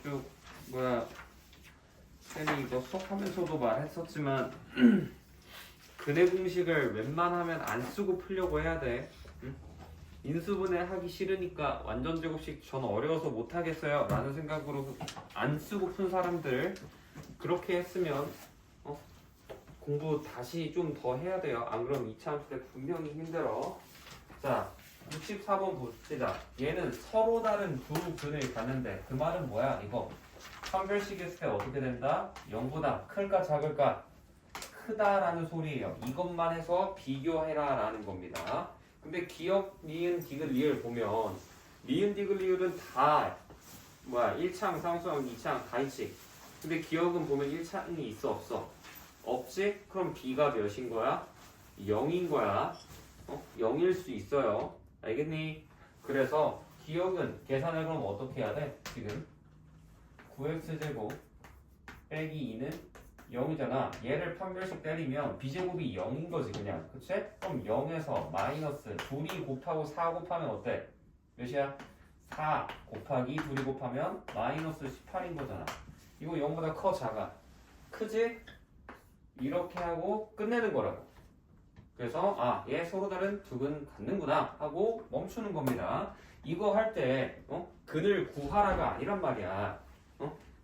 쭉 쌤이 이거 수업하면서도 말했었지만 근해 공식을 웬만하면 안 쓰고 풀려고 해야 돼. 응? 인수분해 하기 싫으니까 완전 제곱식 전 어려워서 못 하겠어요 라는 생각으로 안 쓰고 푼 사람들 그렇게 했으면 공부 다시 좀 더 해야 돼요. 안 그러면 2차 함수 때 분명히 힘들어. 자, 64번 봅시다. 얘는 서로 다른 두 근을 갖는데 그 말은 뭐야? 이거 판별식 했을 때 어떻게 된다? 0보다 클까 작을까? 크다라는 소리예요. 이것만 해서 비교해라 라는 겁니다. 근데 기억, 니은, 디귿, 리을 보면 니은, 디귿, 리을은 다 1창, 상수항, 2창 다 있지. 근데 기억은 보면 1창이 있어 없어? 없지? 그럼 B가 몇인 거야? 0인 거야. 0일 수 있어요. 알겠니? 그래서 기억은 계산을 그럼 어떻게 해야 돼? 지금 9x제곱 빼기 2는 0이잖아. 얘를 판별식 때리면 b제곱이 0인 거지 그냥. 그치? 그럼 0에서 마이너스 둘이 곱하고 4 곱하면 어때? 몇이야? 4 곱하기 둘이 곱하면 마이너스 18인 거잖아. 이거 0보다 커 작아? 크지? 이렇게 하고 끝내는 거라고. 그래서 얘 서로 다른 두 근 갖는구나 하고 멈추는 겁니다. 이거 할 때 근을 구하라가 아니란 말이야.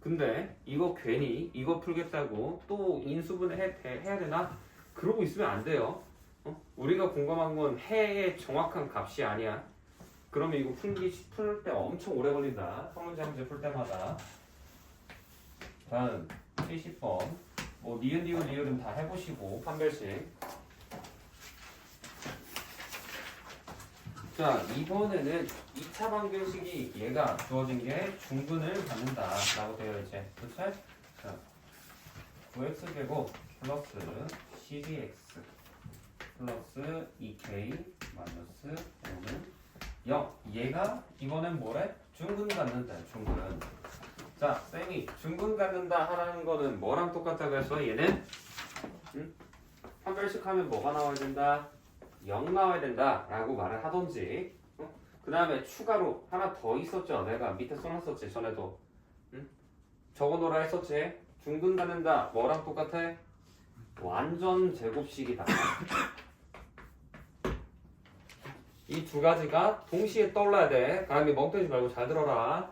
근데 이거 괜히 이거 풀겠다고 또 인수분해 해야 되나? 그러고 있으면 안 돼요. 우리가 궁금한 건 해의 정확한 값이 아니야. 그러면 이거 풀 때 엄청 오래 걸린다. 한 문제 한 문제 풀 때마다. 다음 70번 니은, 디귿, 리을은 다 해보시고 판별식. 자, 이번에는 2차 방정식이 얘가 주어진 게 중근을 갖는다 라고 되어 있지. 그치? 자, 9x제곱 플러스 12x 플러스 2k 마이너스 5는 0. 얘가 이번엔 뭐래? 중근 갖는다. 중근. 자, 쌤이 중근 갖는다 하라는 거는 뭐랑 똑같다고 했어? 얘는 판별식 하면 뭐가 나와야 된다? 0 나와야 된다 라고 말을 하던지. 그 다음에 추가로 하나 더 있었죠. 내가 밑에 써놨었지 전에도. 적어놓으라 했었지. 중근 갖는다 뭐랑 똑같아? 완전 제곱식이다. 이 두 가지가 동시에 떠올라야 돼. 가람이 멍 때리지 말고 잘 들어라.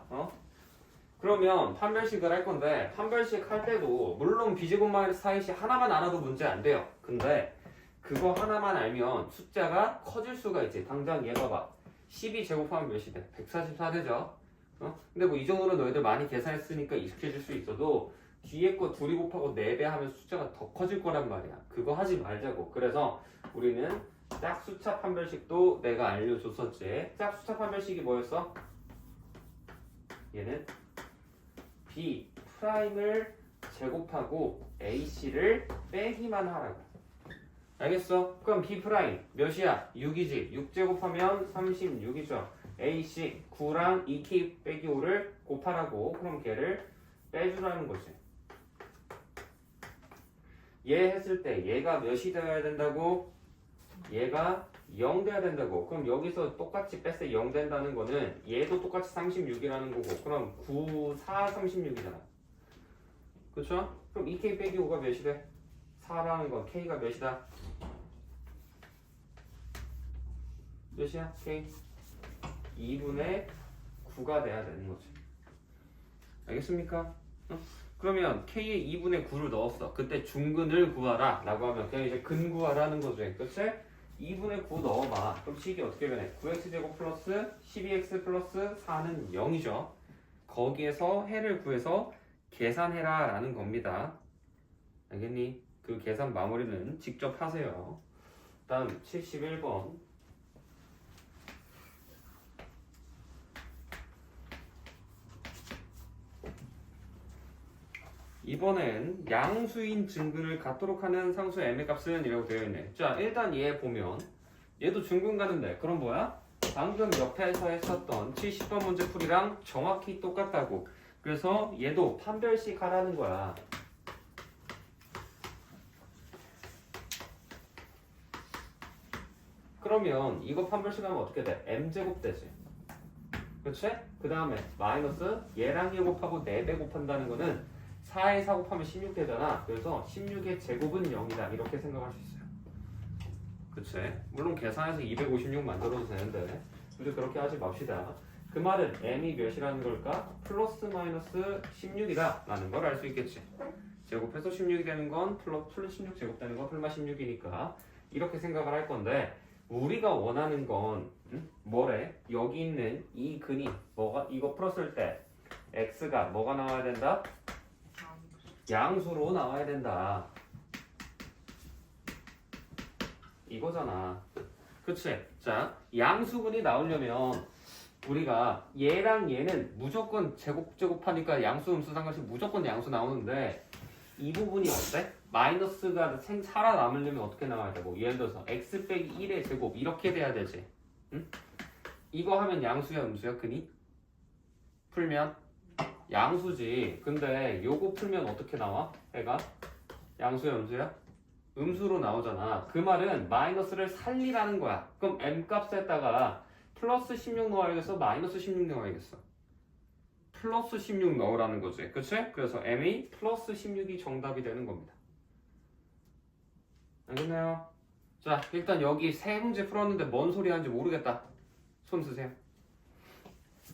그러면 판별식을 할 건데 판별식 할 때도 물론 b제곱 마이너스 4ac 하나만 알아도 문제 안 돼요. 근데 그거 하나만 알면 숫자가 커질 수가 있지. 당장 얘 봐봐. 12 제곱하면 몇이 돼? 144 되죠? 근데 뭐 이 정도는 너희들 많이 계산했으니까 익숙해질 수 있어도 뒤에 거 둘이 곱하고 4배 하면 숫자가 더 커질 거란 말이야. 그거 하지 말자고. 그래서 우리는 짝수차 판별식도 내가 알려줬었지. 짝수차 판별식이 뭐였어? 얘는 B 프라임을 제곱하고 AC를 빼기만 하라고. 알겠어? 그럼 B 프라임 몇이야? 6이지. 6제곱하면 36이죠. AC 9랑 2K 빼기 5를 곱하라고. 그럼 걔를 빼주라는 거지. 얘 했을 때 얘가 몇이 되어야 된다고? 얘가 0 돼야 된다고. 그럼 여기서 똑같이 뺐을 때 0 된다는 거는 얘도 똑같이 36이라는 거고. 그럼 9, 4, 36이잖아. 그쵸? 그럼 2K 빼기 5가 몇이 돼? 4라는 건 K가 몇이다? 몇이야? K 2분의 9가 돼야 되는 거지. 알겠습니까? 그러면 K에 2분의 9를 넣었어. 그때 중근을 구하라 라고 하면 그냥 이제 근 구하라는 거죠. 그치? 2분의 9 넣어봐. 그럼 식이 어떻게 변해? 9x제곱 플러스 12x 플러스 4는 0이죠. 거기에서 해를 구해서 계산해라 라는 겁니다. 알겠니? 그 계산 마무리는 직접 하세요. 다음 71번. 이번엔 양수인 증근을 갖도록 하는 상수의 m의 값은 이라고 되어 있네. 자, 일단 얘 보면 얘도 중근 가는데 그럼 뭐야? 방금 옆에서 했었던 70번 문제 풀이랑 정확히 똑같다고. 그래서 얘도 판별식 하라는 거야. 그러면 이거 판별식 하면 어떻게 돼? m제곱 되지. 그치? 그 다음에 마이너스 얘랑 얘 곱하고 4배 곱한다는 거는 4에 4 곱하면 16 되잖아. 그래서 16의 제곱은 0이다. 이렇게 생각할 수 있어요. 그치? 물론 계산해서 256 만들어도 되는데 우리 그렇게 하지 맙시다. 그 말은 m이 몇이라는 걸까? 플러스 마이너스 16이다 라는 걸 알 수 있겠지. 제곱해서 16이 되는 건 플러스 16 제곱되는 건 플마 16이니까 이렇게 생각을 할 건데 우리가 원하는 건 뭐래? 여기 있는 이 근이 뭐가 이거 풀었을 때 x가 뭐가 나와야 된다? 양수로 나와야 된다. 이거잖아. 그치? 자, 양수근이 나오려면 우리가 얘랑 얘는 무조건 제곱하니까 양수 음수 상관없이 무조건 양수 나오는데 이 부분이 어때? 마이너스가 살아남으려면 어떻게 나와야 되고 예를 들어서 x 빼기 1의 제곱 이렇게 돼야 되지. 응? 이거 하면 양수야 음수야 근이? 풀면 양수지. 근데 요거 풀면 어떻게 나와? 애가 양수야 음수야? 음수로 나오잖아. 그 말은 마이너스를 살리라는 거야. 그럼 m 값에다가 플러스 16 넣어야겠어? 마이너스 16 넣어야겠어? 플러스 16 넣으라는 거지. 그치? 그래서 m이 플러스 16이 정답이 되는 겁니다. 알겠나요? 자, 일단 여기 세 문제 풀었는데 뭔 소리 하는지 모르겠다. 손 쓰세요.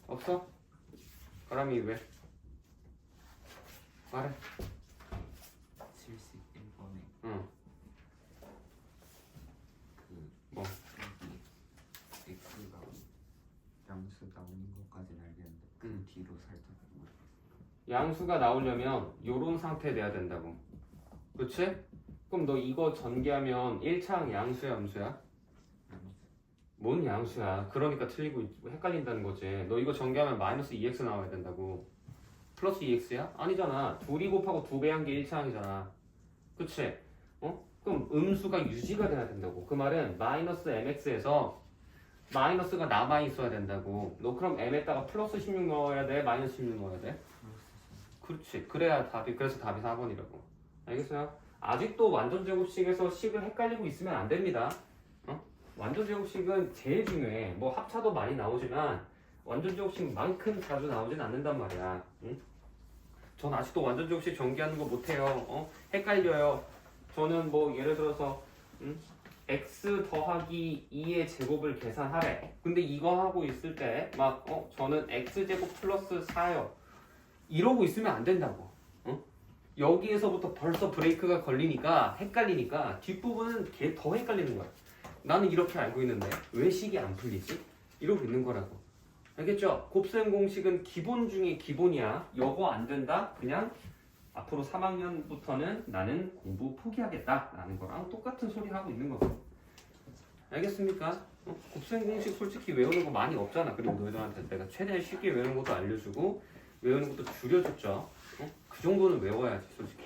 없어? 바람이 왜? 말해. 71번에 응. 그 뭐? 여기 x가 양수 나오는 것까지는 알겠는데 그 뒤로 살짝 모르겠어요. 양수가 나오려면 요런 상태 돼야 된다고. 그치? 그럼 너 이거 전개하면 1차항 양수야 음수야? 뭔 양수야? 그러니까 틀리고 헷갈린다는 거지. 너 이거 전개하면 마이너스 2x 나와야 된다고. 플러스 2x야? 아니잖아. 둘이 곱하고 2배 한 게 1차항이잖아. 그치? 그럼 음수가 유지가 돼야 된다고. 그 말은 마이너스 mx에서 마이너스가 남아 있어야 된다고. 너 그럼 m에다가 플러스 16 넣어야 돼? 마이너스 16 넣어야 돼? 그렇지. 그래야 그래서 답이 4번이라고. 알겠어요? 아직도 완전 제곱식에서 식을 헷갈리고 있으면 안 됩니다. 완전 제곱식은 제일 중요해. 뭐 합차도 많이 나오지만 완전 제곱식만큼 자주 나오진 않는단 말이야. 응? 전 아직도 완전 제곱식 전개하는 거 못해요. 헷갈려요. 저는 뭐 예를 들어서 x 더하기 2의 제곱을 계산하래. 근데 이거 하고 있을 때 막 저는 x제곱 플러스 4요. 이러고 있으면 안 된다고. 여기에서부터 벌써 브레이크가 걸리니까 헷갈리니까 뒷부분은 더 헷갈리는 거야. 나는 이렇게 알고 있는데 왜 식이 안 풀리지? 이러고 있는 거라고. 알겠죠? 곱셈 공식은 기본 중에 기본이야. 요거 안 된다? 그냥 앞으로 3학년부터는 나는 공부 포기하겠다 라는 거랑 똑같은 소리 하고 있는 거고. 알겠습니까? 곱셈 공식 솔직히 외우는 거 많이 없잖아. 그리고 너희들한테 내가 최대한 쉽게 외우는 것도 알려주고 외우는 것도 줄여줬죠. 그 정도는 외워야지 솔직히.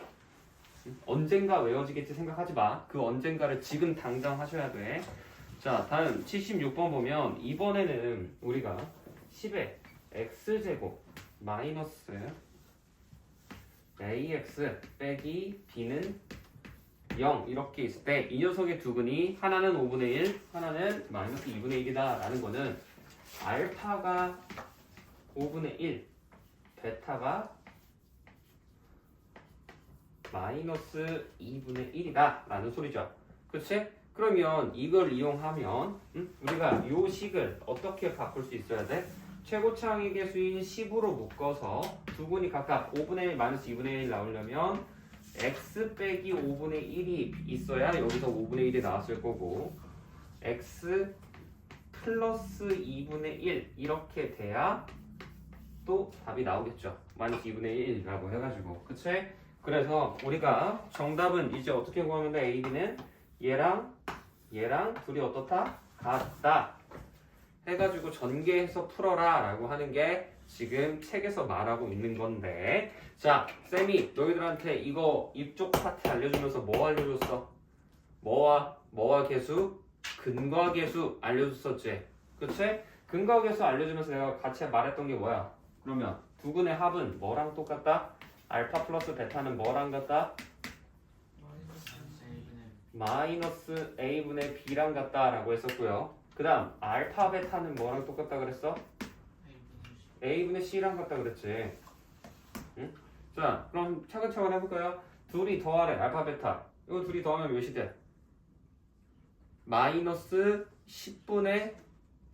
언젠가 외워지겠지 생각하지 마. 그 언젠가를 지금 당장 하셔야 돼. 자, 다음 76번 보면 이번에는 우리가 10의 x제곱 마이너스 ax 빼기 b는 0 이렇게 있을 때 이 녀석의 두 근이 하나는 5분의 1, 하나는 마이너스 2분의 1이다 라는 거는 알파가 5분의 1, 베타가 마이너스 2분의 1이다 라는 소리죠. 그치? 그러면 이걸 이용하면 우리가 요 식을 어떻게 바꿀 수 있어야 돼? 최고차항의 개수인 10으로 묶어서 두 분이 각각 5분의 1, 마이너스 2분의 1 나오려면 x 빼기 5분의 1이 있어야 여기서 5분의 1이 나왔을 거고 x 플러스 2분의 1 이렇게 돼야 또 답이 나오겠죠. 마이너스 2분의 1이라고 해가지고. 그치? 그래서 우리가 정답은 이제 어떻게 구하면 돼? A, B는 얘랑 둘이 어떻다? 같다 해가지고 전개해서 풀어라 라고 하는 게 지금 책에서 말하고 있는 건데 자, 쌤이 너희들한테 이거 이쪽 파트 알려주면서 뭐 알려줬어? 뭐와 개수? 근과 개수 알려줬었지. 그치? 근과 개수 알려주면서 내가 같이 말했던 게 뭐야? 그러면 두 근의 합은 뭐랑 똑같다? 알파 플러스 베타는 뭐랑 같다? 마이너스 a분의 b랑 같다 라고 했었고요. 그 다음 알파 베타는 뭐랑 똑같다 그랬어? a분의 c랑 같다 그랬지. 응? 자, 그럼 차근차근 해볼까요? 둘이 더하래 알파 베타. 이거 둘이 더하면 몇이 돼? 마이너스 10분의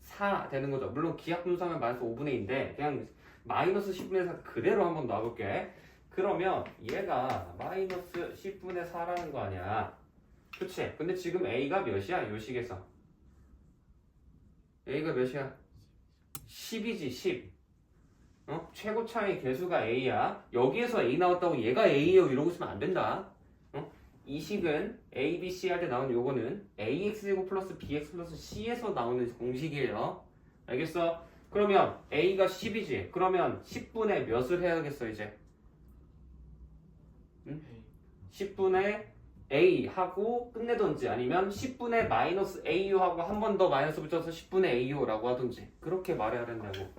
4 되는 거죠. 물론 기하 분수하면 마이너스 5분의 2인데 그냥 마이너스 10분의 4 그대로 한번 놔볼게. 그러면 얘가 마이너스 10분의 4라는 거 아니야. 그치? 근데 지금 a가 몇이야? 요 식에서 a가 몇이야? 10이지 10. 최고 차의 개수가 a야. 여기에서 a 나왔다고 얘가 a예요 이러고 있으면 안 된다. 이 식은 a, b, c 할 때 나오는 요거는 ax제곱 플러스 bx 플러스 c에서 나오는 공식이에요. 알겠어? 그러면 a가 10이지. 그러면 10분의 몇을 해야겠어 이제? 10분의 a 하고 끝내던지 아니면 10분의 마이너스 au 하고 한 번 더 마이너스 붙여서 10분의 au라고 하던지 그렇게 말해야 된다고.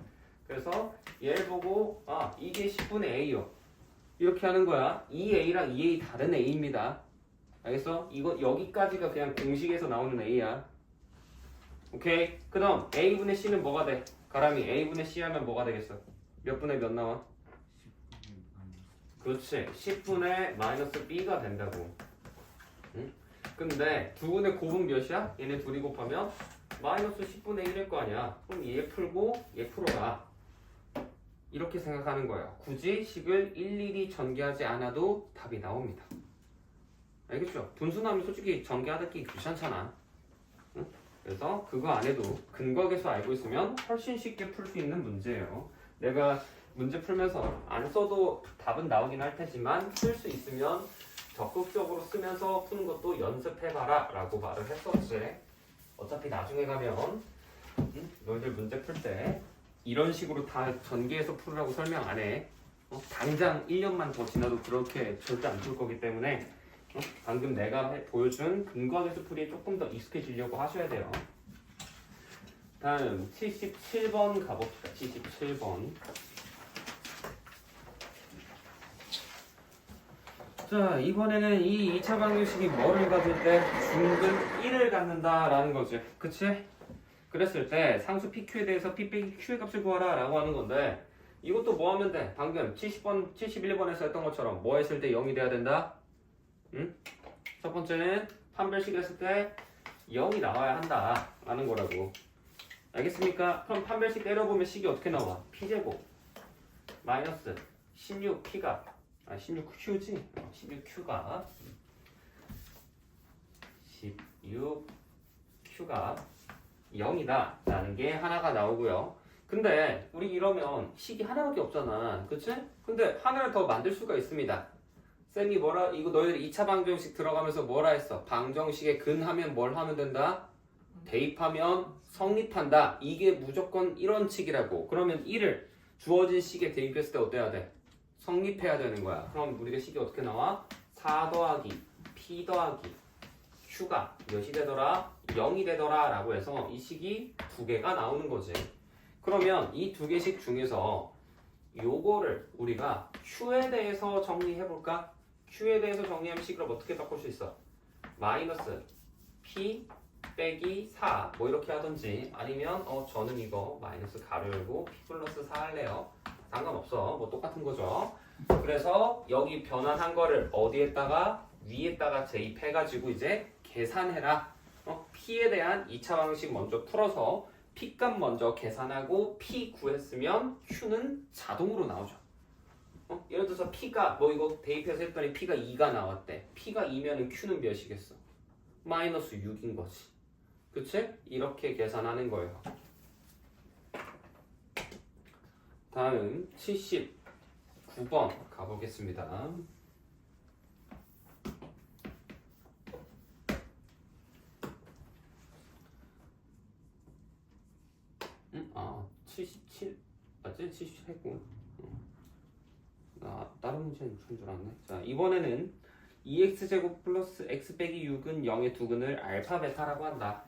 그래서 얘를 보고 이게 10분의 a요 이렇게 하는 거야. 이 a랑 이 a 다른 a입니다. 알겠어? 이거 여기까지가 그냥 공식에서 나오는 a야. 오케이? 그 다음 a분의 c는 뭐가 돼? 가람이 a분의 c 하면 뭐가 되겠어? 몇 분의 몇 나와? 10분의 그렇지. 10분의 마이너스 b가 된다고. 응? 근데 두 분의 곱은 몇이야? 얘네 둘이 곱하면 마이너스 10분의 1일 거 아니야. 그럼 얘 풀고 얘 풀어라. 이렇게 생각하는 거예요. 굳이 식을 일일이 전개하지 않아도 답이 나옵니다. 알겠죠? 분수나면 솔직히 전개하기 귀찮잖아. 응? 그래서 그거 안 해도 근거계수 알고 있으면 훨씬 쉽게 풀 수 있는 문제예요. 내가 문제 풀면서 안 써도 답은 나오긴 할 테지만 쓸 수 있으면 적극적으로 쓰면서 푸는 것도 연습해봐라 라고 말을 했었지. 어차피 나중에 가면 너희들 문제 풀 때 이런 식으로 다 전개해서 풀으라고 설명 안 해. 당장 1년만 더 지나도 그렇게 절대 안 풀 거기 때문에 방금 내가 보여준 근거계수 풀이에 조금 더 익숙해지려고 하셔야 돼요. 다음 77번 가봅시다. 77번. 자, 이번에는 이 2차 방정식이 뭐를 가질 때 중근 1을 갖는다라는 거지. 그치? 그랬을 때 상수 PQ에 대해서 P 빼기 Q의 값을 구하라 라고 하는 건데 이것도 뭐 하면 돼? 방금 71번에서 했던 것처럼 뭐 했을 때 0이 돼야 된다? 응? 첫 번째는 판별식 했을 때 0이 나와야 한다 라는 거라고. 알겠습니까? 그럼 판별식 때려보면 식이 어떻게 나와? P제곱 마이너스 16P가 16Q지? 16Q가 16Q가 0이다 라는 게 하나가 나오고요. 근데 우리 이러면 식이 하나밖에 없잖아. 그치? 근데 하나를 더 만들 수가 있습니다. 쌤이 이거 너희들 2차 방정식 들어가면서 뭐라 했어? 방정식에 근하면 뭘 하면 된다? 대입하면 성립한다. 이게 무조건 이런 식이라고. 그러면 1을 주어진 식에 대입했을 때 어때야 돼? 성립해야 되는 거야. 그럼 우리가 식이 어떻게 나와? 4 더하기 P 더하기 Q가 몇이 되더라? 0이 되더라 라고 해서 이 식이 두 개가 나오는 거지. 그러면 이 두 개식 중에서 요거를 우리가 Q에 대해서 정리해볼까? Q에 대해서 정리하면 식을 어떻게 바꿀 수 있어? 마이너스 P 빼기 4 뭐 이렇게 하든지 아니면 저는 이거 마이너스 가로 열고 P 플러스 4 할래요. 상관없어. 뭐 똑같은 거죠. 그래서 여기 변환한 거를 어디에다가 위에다가 대입해가지고 이제 계산해라. P에 대한 2차 방식 먼저 풀어서 P값 먼저 계산하고 P 구했으면 Q는 자동으로 나오죠. 예를 들어서 P가 뭐 이거 대입해서 했더니 P가 2가 나왔대. P가 2면은 Q는 몇이겠어? 마이너스 6인 거지. 그치? 이렇게 계산하는 거예요. 다음 79번 가보겠습니다. 77 맞지? 77 했고 나 다른 문제는 푼 줄 알았네. 자, 이번에는 2x제곱 플러스 x 빼기 6은 0의 두근을 알파 베타라고 한다.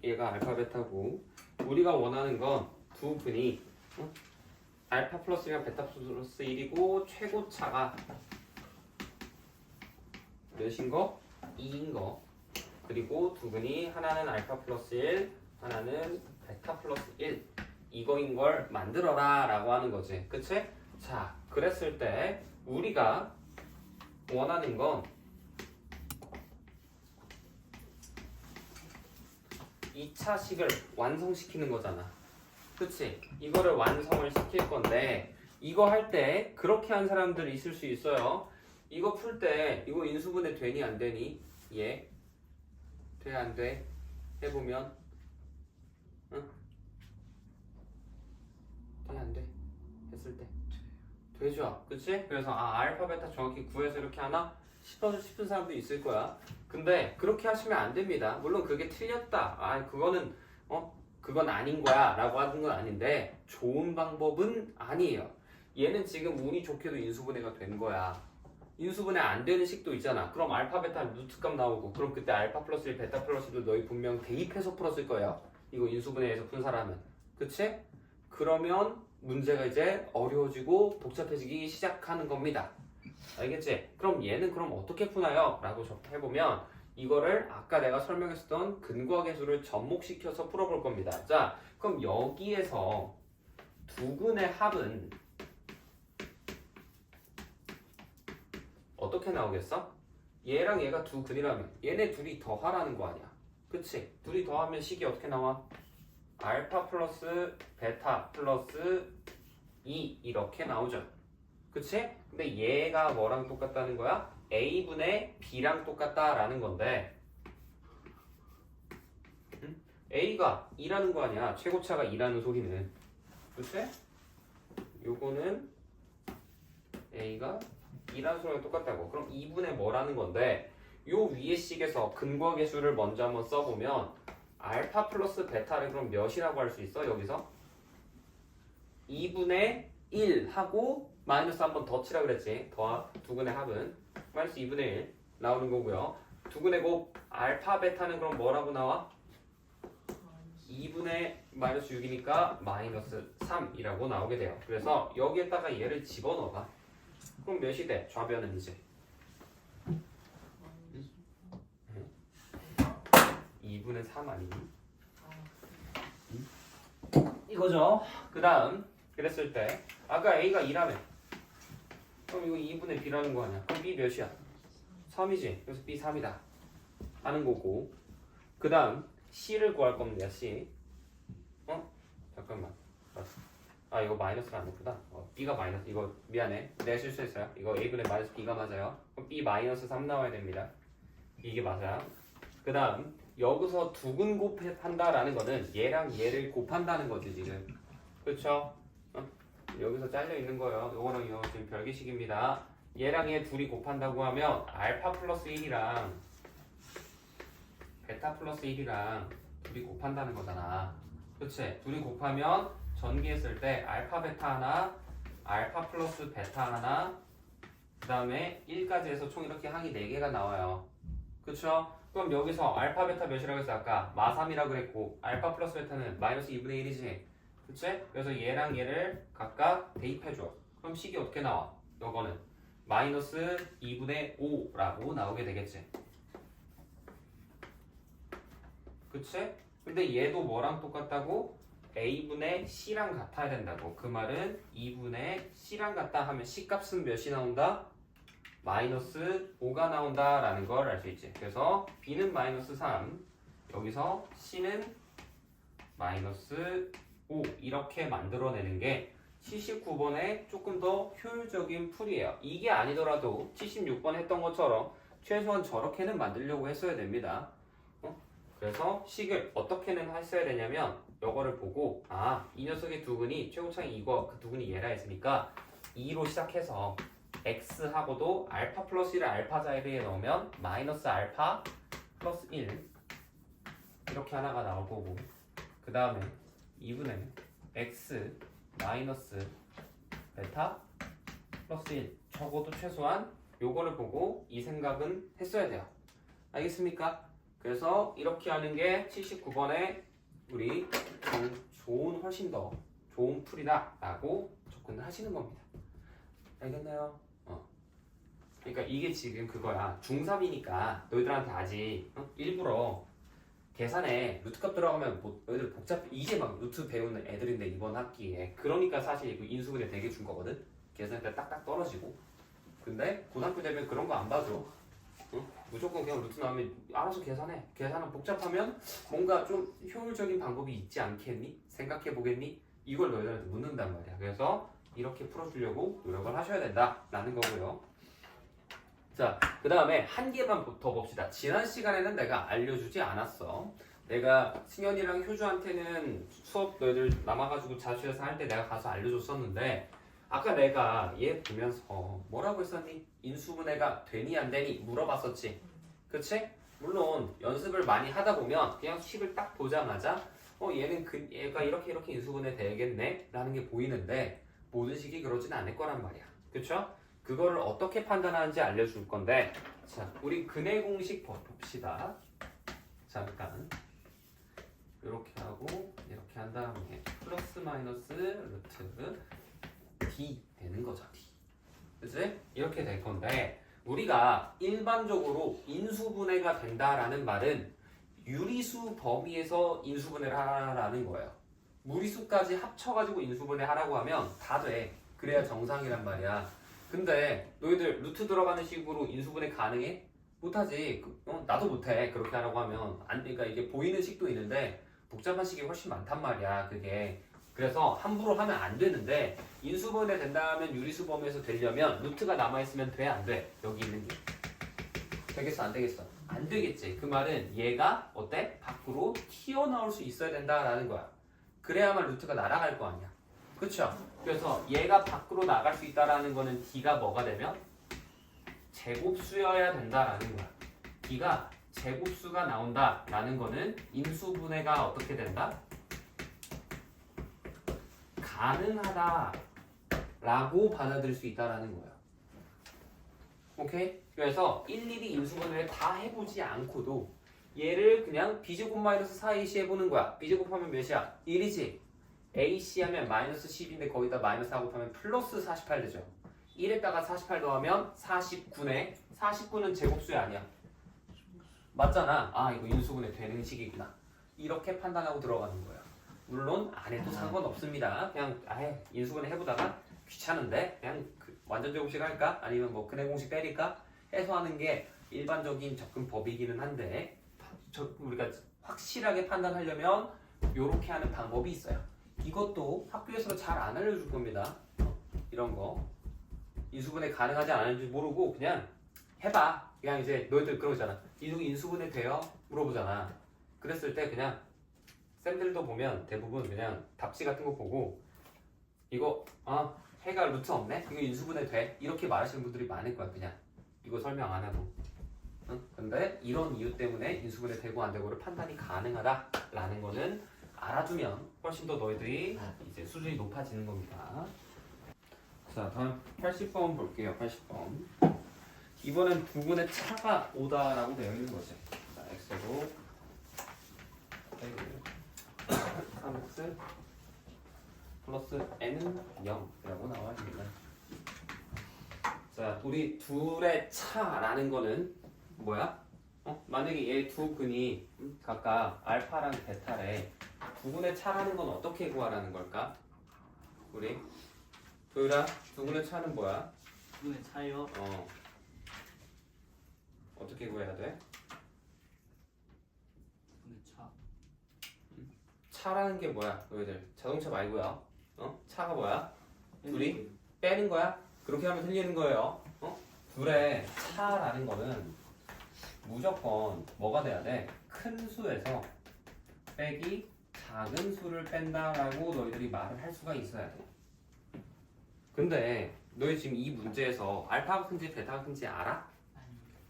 얘가 알파 베타고 우리가 원하는 건 두 분이 알파 플러스 1이랑 베타 플러스 1이고 최고차가 몇인 거? 2인 거. 그리고 두근이 하나는 알파 플러스 1, 하나는 베타 플러스 1 이거인 걸 만들어라 라고 하는 거지. 그치? 자, 그랬을 때 우리가 원하는 건 2차식을 완성시키는 거잖아. 그치? 이거를 완성을 시킬 건데 이거 할 때 그렇게 한 사람들이 있을 수 있어요. 이거 풀 때 이거 인수분해 되니 안 되니? 예. 돼 안 돼? 해보면 응? 돼 안 돼? 했을 때 되죠? 그치? 그래서 알파 베타 정확히 구해서 이렇게 하나 싶은 사람도 있을 거야. 근데 그렇게 하시면 안 됩니다. 물론 그게 틀렸다. 그거는 그건 아닌 거야 라고 하는 건 아닌데 좋은 방법은 아니에요. 얘는 지금 운이 좋게도 인수분해가 된 거야. 인수분해 안 되는 식도 있잖아. 그럼 알파 베타 루트값 나오고 그럼 그때 알파 플러스 1 베타 플러스 1도 너희 분명 대입해서 풀었을 거예요. 이거 인수분해에서 푼 사람은. 그치? 그러면 문제가 이제 어려워지고 복잡해지기 시작하는 겁니다. 알겠지? 그럼 얘는 그럼 어떻게 푸나요? 라고 해보면 이거를 아까 내가 설명했었던 근과 계수를 접목시켜서 풀어볼 겁니다. 자, 그럼 여기에서 두근의 합은 어떻게 나오겠어? 얘랑 얘가 두 근이라면 얘네 둘이 더하라는 거 아니야. 그치? 둘이 더하면 식이 어떻게 나와? 알파 플러스 베타 플러스 2 이렇게 나오죠. 그치? 근데 얘가 뭐랑 똑같다는 거야? A분의 B랑 똑같다라는 건데 A가 2라는 거 아니야. 최고차가 2라는 소리는. 그치? 요거는 A가 2라는 소리랑 똑같다고. 그럼 2분의 뭐라는 건데 요 위에 식에서 근과 계수를 먼저 한번 써보면 알파 플러스 베타를 그럼 몇이라고 할 수 있어? 여기서 2분의 1 하고 마이너스 한 번 더 치라 그랬지. 두근의 합은 마이너스 2분의 1 나오는 거고요. 두근의 곱 알파 베타는 그럼 뭐라고 나와? 2분의 마이너스 6이니까 마이너스 3이라고 나오게 돼요. 그래서 여기에다가 얘를 집어넣어봐. 그럼 몇이 돼? 좌변은 이제 2분의 3 아니니? 이거죠. 그 다음 그랬을 때 아까 A가 2라며 그럼 이거 2분의 B라는 거 아니야. 그럼 B 몇이야? 3이지. 그래서 B 3이다 하는 거고 그 다음 C를 구할 겁니다. C 잠깐만 이거 마이너스가 아니구나. B가 마이너스 이거 미안해. 내가 실수했어요. 이거 A분의 마이너스 B가 맞아요. 그럼 B 마이너스 3 나와야 됩니다. 이게 맞아요. 그 다음 여기서 두근 곱한다라는 거는 얘랑 얘를 곱한다는 거지 지금. 그렇죠? 여기서 잘려 있는 거예요. 요거랑 이거 지금 별개식입니다. 얘랑 얘 둘이 곱한다고 하면 알파 플러스 1이랑 베타 플러스 1이랑 둘이 곱한다는 거잖아. 그치? 둘이 곱하면 전기했을 때 알파 베타 하나, 알파 플러스 베타 하나, 그 다음에 1까지 해서 총 이렇게 항이 4개가 나와요. 그쵸? 그럼 여기서 알파 베타 몇이라고 했어? 아까 마3이라고 그랬고 알파 플러스 베타는 마이너스 2분의 1이지. 그치? 그래서 얘랑 얘를 각각 대입해줘. 그럼 식이 어떻게 나와? 요거는 마이너스 2분의 5라고 나오게 되겠지. 그치? 근데 얘도 뭐랑 똑같다고? A분의 C랑 같아야 된다고. 그 말은 2분의 C랑 같다 하면 C값은 몇이 나온다? 마이너스 5가 나온다라는 걸 알 수 있지. 그래서 B는 마이너스 3, 여기서 C는 마이너스 5 이렇게 만들어내는 게 79번의 조금 더 효율적인 풀이에요. 이게 아니더라도 76번 했던 것처럼 최소한 저렇게는 만들려고 했어야 됩니다. 그래서 식을 어떻게는 했어야 되냐면 이거를 보고 이 녀석의 두근이 최고차이 이거 그 두근이 얘라 했으니까 2로 시작해서 x하고도 알파 플러스 1을 알파 자리에 넣으면 마이너스 알파 플러스 1 이렇게 하나가 나올 거고 그 다음에 2분의 x 마이너스 베타 플러스 1 적어도 최소한 요거를 보고 이 생각은 했어야 돼요. 알겠습니까? 그래서 이렇게 하는 게 79번에 우리 훨씬 더 좋은 풀이다 라고 접근을 하시는 겁니다. 알겠나요? 그러니까 이게 지금 그거야. 중3이니까 너희들한테 아직 일부러 계산에 루트값 들어가면 뭐 너희들 이제 막 루트 배우는 애들인데 이번 학기에 그러니까 사실 그 인수분해 되게 준 거거든. 계산할 때 딱딱 떨어지고. 근데 고등학교 되면 그런 거 안 봐줘. 응? 무조건 그냥 루트 나오면 알아서 계산해. 계산은 복잡하면 뭔가 좀 효율적인 방법이 있지 않겠니? 생각해 보겠니? 이걸 너희들한테 묻는단 말이야. 그래서 이렇게 풀어주려고 노력을 하셔야 된다라는 거고요. 자, 그 다음에 한 개만 더 봅시다. 지난 시간에는 내가 알려주지 않았어. 내가 승현이랑 효주한테는 수업 너희들 남아가지고 자취해서 할 때 내가 가서 알려줬었는데 아까 내가 얘 보면서 뭐라고 했었니? 인수분해가 되니 안 되니 물어봤었지. 그치? 물론 연습을 많이 하다 보면 그냥 식을 딱 보자마자 얘는 얘가 이렇게 인수분해 되겠네 라는 게 보이는데 모든 식이 그러진 않을 거란 말이야. 그쵸? 그거를 어떻게 판단하는지 알려줄 건데 자, 우리 근해 공식 봅시다. 잠깐 이렇게 하고 이렇게 한 다음에 플러스 마이너스 루트 D 되는 거죠. D. 그치? 이렇게 될 건데 우리가 일반적으로 인수분해가 된다라는 말은 유리수 범위에서 인수분해를 하라는 거예요. 무리수까지 합쳐가지고 인수분해 하라고 하면 다 돼. 그래야 정상이란 말이야. 근데 너희들 루트 들어가는 식으로 인수분해 가능해? 못하지. 나도 못해. 그렇게 하라고 하면 그러니까 이게 보이는 식도 있는데 복잡한 식이 훨씬 많단 말이야. 그게. 그래서 함부로 하면 안 되는데 인수분해 된다면 유리수 범위에서 되려면 루트가 남아있으면 돼? 안 돼? 여기 있는 게 되겠어? 안 되겠어? 안 되겠지. 그 말은 얘가 어때? 밖으로 튀어나올 수 있어야 된다라는 거야. 그래야만 루트가 날아갈 거 아니야. 그쵸? 그래서 얘가 밖으로 나갈 수 있다라는 거는 D가 뭐가 되면? 제곱수여야 된다라는 거야. D가 제곱수가 나온다라는 거는 인수분해가 어떻게 된다? 가능하다라고 받아들일 수 있다라는 거야. 오케이? 그래서 일일이 인수분해를 다 해보지 않고도 얘를 그냥 B제곱 마이너스 4AC 해보는 거야. B제곱 하면 몇이야? 1이지? AC 하면 마이너스 10인데 거기다 마이너스 4 곱하면 플러스 48 되죠. 1에다가 48 더하면 49네. 49는 제곱수야 아니야? 맞잖아. 아 이거 인수분해 되는 식이구나. 이렇게 판단하고 들어가는 거야. 물론 안 해도 상관없습니다. 그냥 아예 인수분해 해보다가 귀찮은데 그냥 완전 제곱식 할까? 아니면 뭐 근해 공식 때릴까? 해서 하는 게 일반적인 접근법이기는 한데 우리가 확실하게 판단하려면 이렇게 하는 방법이 있어요. 이것도 학교에서 잘 안 알려줄 겁니다. 이런 거 인수분해 가능하지 않은지 모르고 그냥 해봐. 그냥 이제 너희들 그러잖아. 인수분해 돼요? 물어보잖아. 그랬을 때 그냥 쌤들도 보면 대부분 그냥 답지 같은 거 보고 이거 해가 루트 없네? 이거 인수분해 돼? 이렇게 말하시는 분들이 많을 거야. 그냥 이거 설명 안 하고. 근데 이런 이유 때문에 인수분해 되고 안 되고를 판단이 가능하다라는 거는 알아두면 훨씬 더 너희들이 이제 수준이 높아지는 겁니다. 자, 다음 80번 볼게요. 80번. 이번엔 부분의 차가 오다라고 되어 있는 거지. 자, x로 3x 플러스 n은 0이라고 나와 있습니다. 자, 우리 둘의 차라는 거는 뭐야? 만약에 얘 두 근이 각각 알파랑 베타래. 두근의 차라는 건 어떻게 구하라는 걸까? 우리 도율아, 두근의 차는 뭐야? 두근의 차요? 어떻게 구해야 돼? 두근의 차. 차라는 게 뭐야? 너희들 자동차 말고요. 차가 뭐야? 둘이 빼는 거야? 그렇게 하면 틀리는 거예요. 둘의 차라는 거는 무조건 뭐가 돼야 돼? 큰 수에서 빼기 작은 수를 뺀다라고 너희들이 말을 할 수가 있어야 돼. 근데 너희 지금 이 문제에서 알파가 큰지 베타가 큰지 알아?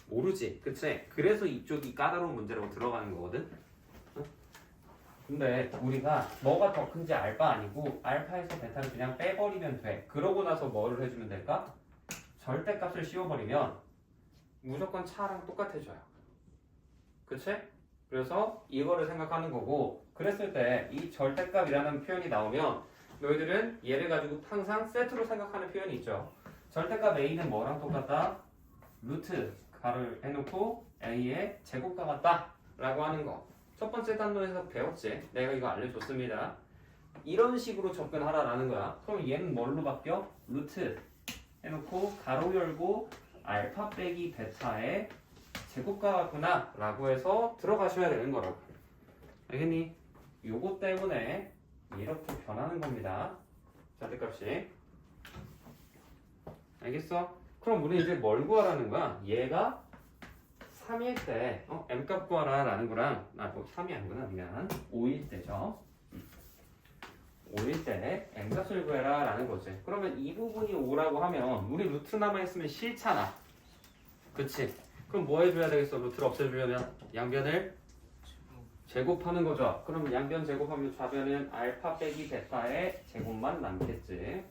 모르지, 그치? 그래서 이쪽이 까다로운 문제라고 들어가는 거거든. 근데 우리가 뭐가 더 큰지 알바 아니고 알파에서 베타를 그냥 빼버리면 돼. 그러고 나서 뭐를 해주면 될까? 절대값을 씌워버리면 무조건 차랑 똑같아져요. 그치? 그래서 이거를 생각하는 거고, 그랬을 때 이 절대값이라는 표현이 나오면 너희들은 얘를 가지고 항상 세트로 생각하는 표현이 있죠. 절대값 A는 뭐랑 똑같다? 루트 가를 해놓고 a의 제곱과 같다 라고 하는 거. 첫 번째 단원에서 배웠지. 내가 이거 알려줬습니다. 이런 식으로 접근하라라는 거야. 그럼 얘는 뭘로 바뀌어? 루트 해놓고 가로 열고 알파 빼기 베타의 제곱과 같구나 라고 해서 들어가셔야 되는 거라고. 알겠니? 요거 때문에 이렇게 변하는 겁니다. 절대값이. 알겠어? 그럼 우리 이제 뭘 구하라는 거야? 얘가 3일 때 m값 구하라 라는 거랑 3이 아니구나. 미안. 5일 때죠. 5일 때 m값을 구해라 라는 거지. 그러면 이 부분이 5라고 하면 우리 루트 남아있으면 싫잖아. 그치? 그럼 뭐 해줘야 되겠어? 루트를 없애주려면 양변을 제곱하는 거죠. 그럼 양변 제곱하면 좌변은 알파 빼기 베타의 제곱만 남겠지.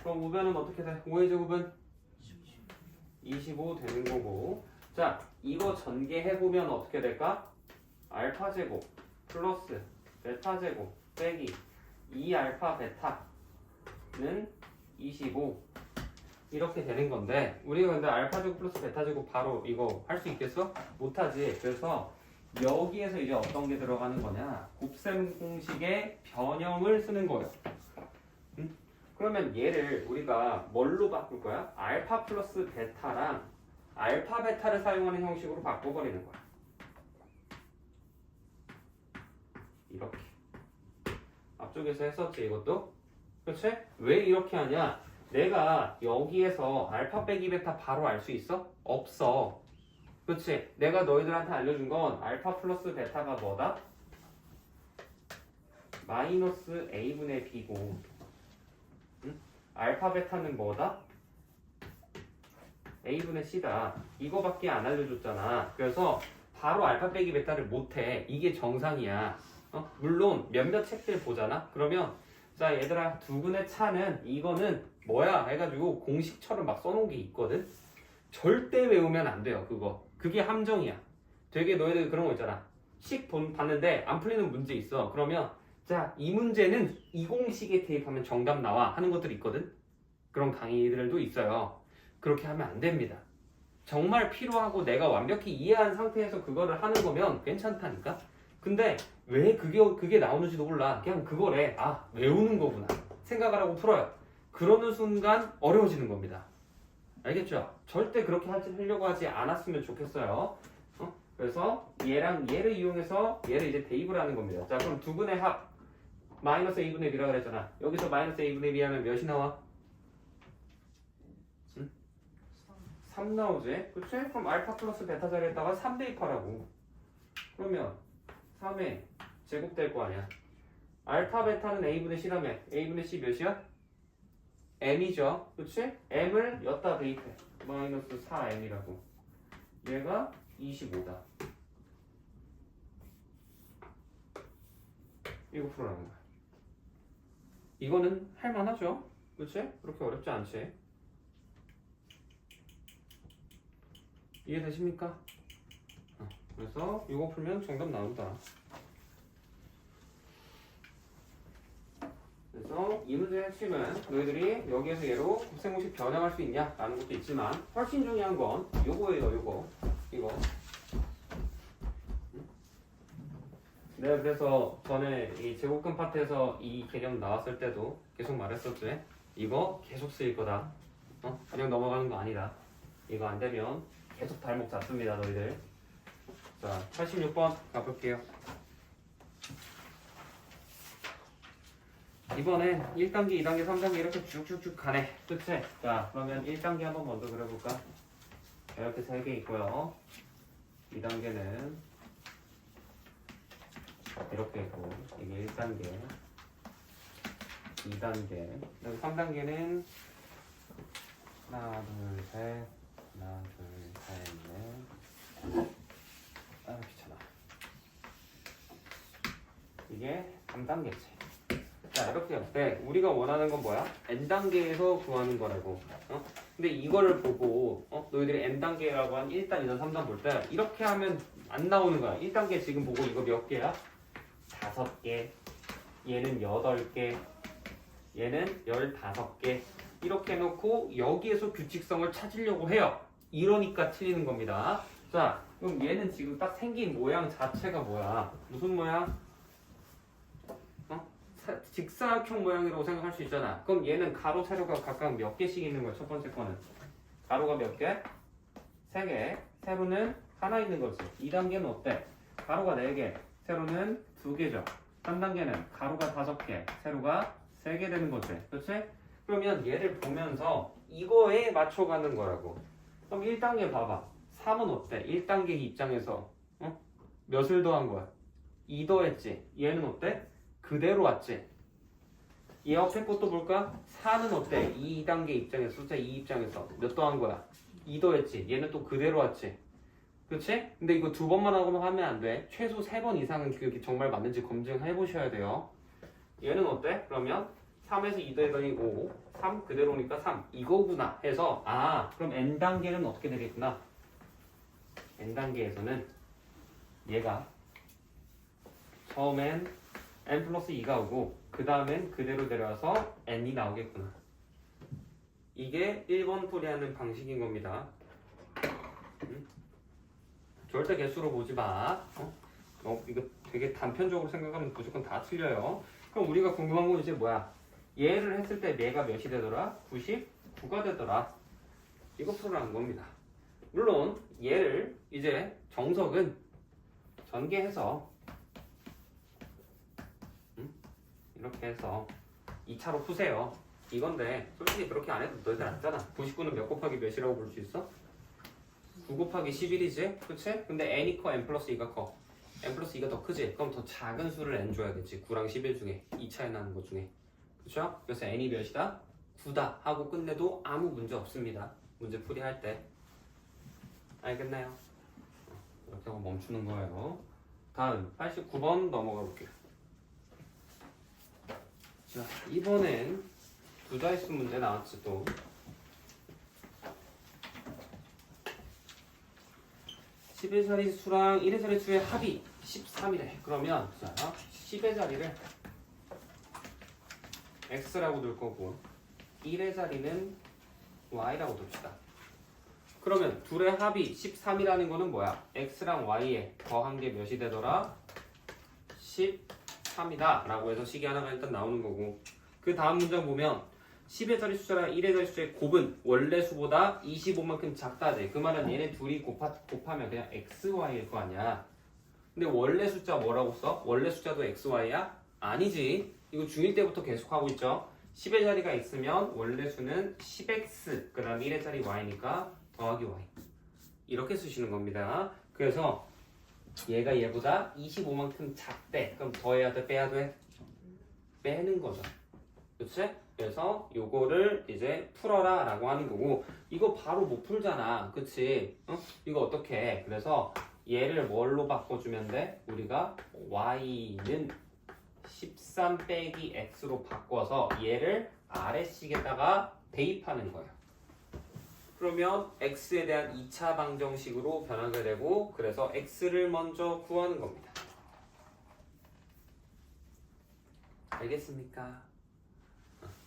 그럼 우변은 어떻게 돼? 5의 제곱은 25 되는 거고. 자, 이거 전개해보면 어떻게 될까? 알파 제곱 플러스 베타 제곱 빼기 2알파 베타는 25 이렇게 되는 건데, 우리가 근데 알파 제곱 플러스 베타 제곱 바로 이거 할 수 있겠어? 못하지. 그래서 여기에서 이제 어떤 게 들어가는 거냐? 곱셈 공식의 변형을 쓰는 거예요. 응? 그러면 얘를 우리가 뭘로 바꿀 거야? 알파 플러스 베타랑 알파 베타를 사용하는 형식으로 바꿔버리는 거야. 이렇게. 앞쪽에서 했었지 이것도? 그렇지? 왜 이렇게 하냐? 내가 여기에서 알파 빼기 베타 바로 알 수 있어? 없어. 그렇지? 내가 너희들한테 알려준 건 알파 플러스 베타가 뭐다? 마이너스 a분의 b고, 응? 알파 베타는 뭐다? a분의 c다. 이거밖에 안 알려줬잖아. 그래서 바로 알파 빼기 베타를 못해. 이게 정상이야. 물론 몇몇 책들 보잖아. 그러면 자 얘들아, 두근의 차는 이거는 뭐야 해가지고 공식처럼 막 써놓은 게 있거든. 절대 외우면 안 돼요. 그게 함정이야. 되게 너희들 그런 거 있잖아. 식 봤는데 안 풀리는 문제 있어. 그러면 자 이 문제는 이 공식에 대입하면 정답 나와 하는 것들이 있거든. 그런 강의들도 있어요. 그렇게 하면 안 됩니다. 정말 필요하고 내가 완벽히 이해한 상태에서 그거를 하는 거면 괜찮다니까. 근데 왜 그게 나오는지도 몰라. 그냥 그거래. 아, 외우는 거구나 생각을 하고 풀어요. 그러는 순간 어려워지는 겁니다. 알겠죠? 절대 그렇게 하려고 하지 않았으면 좋겠어요. 그래서 얘랑 얘를 이용해서 얘를 이제 대입을 하는 겁니다. 자, 그럼 두근의 합 마이너스 a분의 b라고 그랬잖아. 여기서 마이너스 a분의 b 하면 몇이 나와? 3 나오지? 그치? 그럼 알파 플러스 베타 자리에다가 3 대입하라고. 그러면 3의 제곱 될 거 아니야. 알파 베타는 a분의 c라며. a분의 c 몇이야? m이죠. 그치? m을 여기다 대입해. 마이너스 4m이라고. 얘가 25다. 이거 풀어라는 거야. 이거는 할만하죠? 그치? 그렇게 어렵지 않지? 이해되십니까? 그래서 이거 풀면 정답 나온다. 그래서 이 문제의 핵심은 너희들이 여기에서 얘로 곱셈공식 변형할 수 있냐 라는 것도 있지만, 훨씬 중요한 건 요거예요. 이거. 내가 그래서 전에 이 제곱근 파트에서 이 개념 나왔을 때도 계속 말했었지. 이거 계속 쓰일 거다. 그냥 넘어가는 거 아니다. 이거 안 되면 계속 발목 잡습니다, 너희들. 자, 86번 가볼게요. 이번엔 1단계, 2단계, 3단계 이렇게 쭉쭉쭉 가네. 그치? 자, 그러면 1단계 한번 먼저 그려볼까? 이렇게 3개 있고요. 2단계는 이렇게 있고, 이게 1단계, 2단계, 그리고 3단계는 하나, 둘, 셋, 하나, 둘, 셋, 넷. 아, 귀찮아. 이게 3단계지. 자, 이렇게 할 때 우리가 원하는 건 뭐야? n단계에서 구하는 거라고. 근데 이거를 보고 너희들이 n단계라고 한 1단, 2단, 3단 볼 때 이렇게 하면 안 나오는 거야. 1단계 지금 보고 이거 몇 개야? 5개. 얘는 8개. 얘는 15개. 이렇게 해놓고 여기에서 규칙성을 찾으려고 해요. 이러니까 틀리는 겁니다. 자, 그럼 얘는 지금 딱 생긴 모양 자체가 뭐야? 무슨 모양? 직사각형 모양이라고 생각할 수 있잖아. 그럼 얘는 가로, 세로가 각각 몇 개씩 있는 거야? 첫 번째 거는 가로가 몇 개? 3개. 세로는 하나 있는 거지. 2단계는 어때? 가로가 4개, 세로는 2개죠. 3단계는 가로가 5개, 세로가 3개 되는 거지. 그렇지? 그러면 얘를 보면서 이거에 맞춰가는 거라고. 그럼 1단계 봐봐. 3은 어때? 1단계 입장에서 몇을 더한 거야? 2 더했지. 얘는 어때? 그대로 왔지. 얘 옆에 것도 볼까? 4는 어때? 2단계 입장에서, 숫자 2 입장에서 몇 더한 거야? 2 더했지. 얘는 또 그대로 왔지. 그치? 근데 이거 2번만 하면 안 돼. 최소 3번 이상은 그게 정말 맞는지 검증해 보셔야 돼요. 얘는 어때? 그러면 3에서 2 더했더니 5, 3 그대로니까 3 이거구나 해서 그럼 n단계는 어떻게 되겠구나? n단계에서는 얘가 처음엔 n 플러스 2가 오고 그 다음엔 그대로 내려와서 n이 나오겠구나. 이게 1번 풀이하는 방식인 겁니다. 절대 개수로 보지 마. 이거 되게 단편적으로 생각하면 무조건 다 틀려요. 그럼 우리가 궁금한 건 이제 뭐야? 얘를 했을 때 얘가 몇이 되더라? 99가 되더라. 이거 풀어라는 겁니다. 물론 얘를 이제 정석은 전개해서 이렇게 해서 2차로 푸세요. 이건데 솔직히 그렇게 안 해도 너희들 알잖아. 99는 몇 곱하기 몇이라고 볼 수 있어? 9 곱하기 11이지? 그치? 근데 n이 커, n 플러스 2가 커. n 플러스 2가 더 크지? 그럼 더 작은 수를 n 줘야겠지. 9랑 11 중에 2차에 나는 것 중에. 그쵸? 그래서 n이 몇이다? 9다 하고 끝내도 아무 문제 없습니다. 문제 풀이할 때. 알겠나요? 이렇게 하고 멈추는 거예요. 다음 89번 넘어가 볼게요. 자, 이번엔 두 자릿수 문제 나왔지 또. 10의 자릿수랑 1의 자릿수의 합이 13이래. 그러면 자, 10의 자리를 x라고 둘 거고 1의 자리는 y라고 둡시다. 그러면 둘의 합이 13이라는 거는 뭐야? x랑 y에 더한 게 몇이 되더라? 13이다 라고 해서 식이 하나가 일단 나오는 거고 그 다음 문장 보면 10의 자리 숫자랑 1의 자리 숫자의 곱은 원래 수보다 25만큼 작다지. 그 말은 얘네 둘이 곱하면 그냥 xy일 거 아니야. 근데 원래 숫자 뭐라고 써? 원래 숫자도 xy야? 아니지. 이거 중1 때부터 계속 하고 있죠. 10의 자리가 x면 원래 수는 10x 그 다음 1의 자리 y니까 더하기 y 이렇게 쓰시는 겁니다. 그래서 얘가 얘보다 25만큼 작대. 그럼 더해야 돼? 빼야 돼? 빼는 거죠. 그치? 그래서 요거를 이제 풀어라 라고 하는 거고 이거 바로 못 풀잖아. 그치? 이거 어떻게 해? 그래서 얘를 뭘로 바꿔주면 돼? 우리가 y는 13 빼기 x로 바꿔서 얘를 아래식에다가 대입하는 거야. 그러면 x에 대한 2차 방정식으로 변하게 되고 그래서 x를 먼저 구하는 겁니다. 알겠습니까?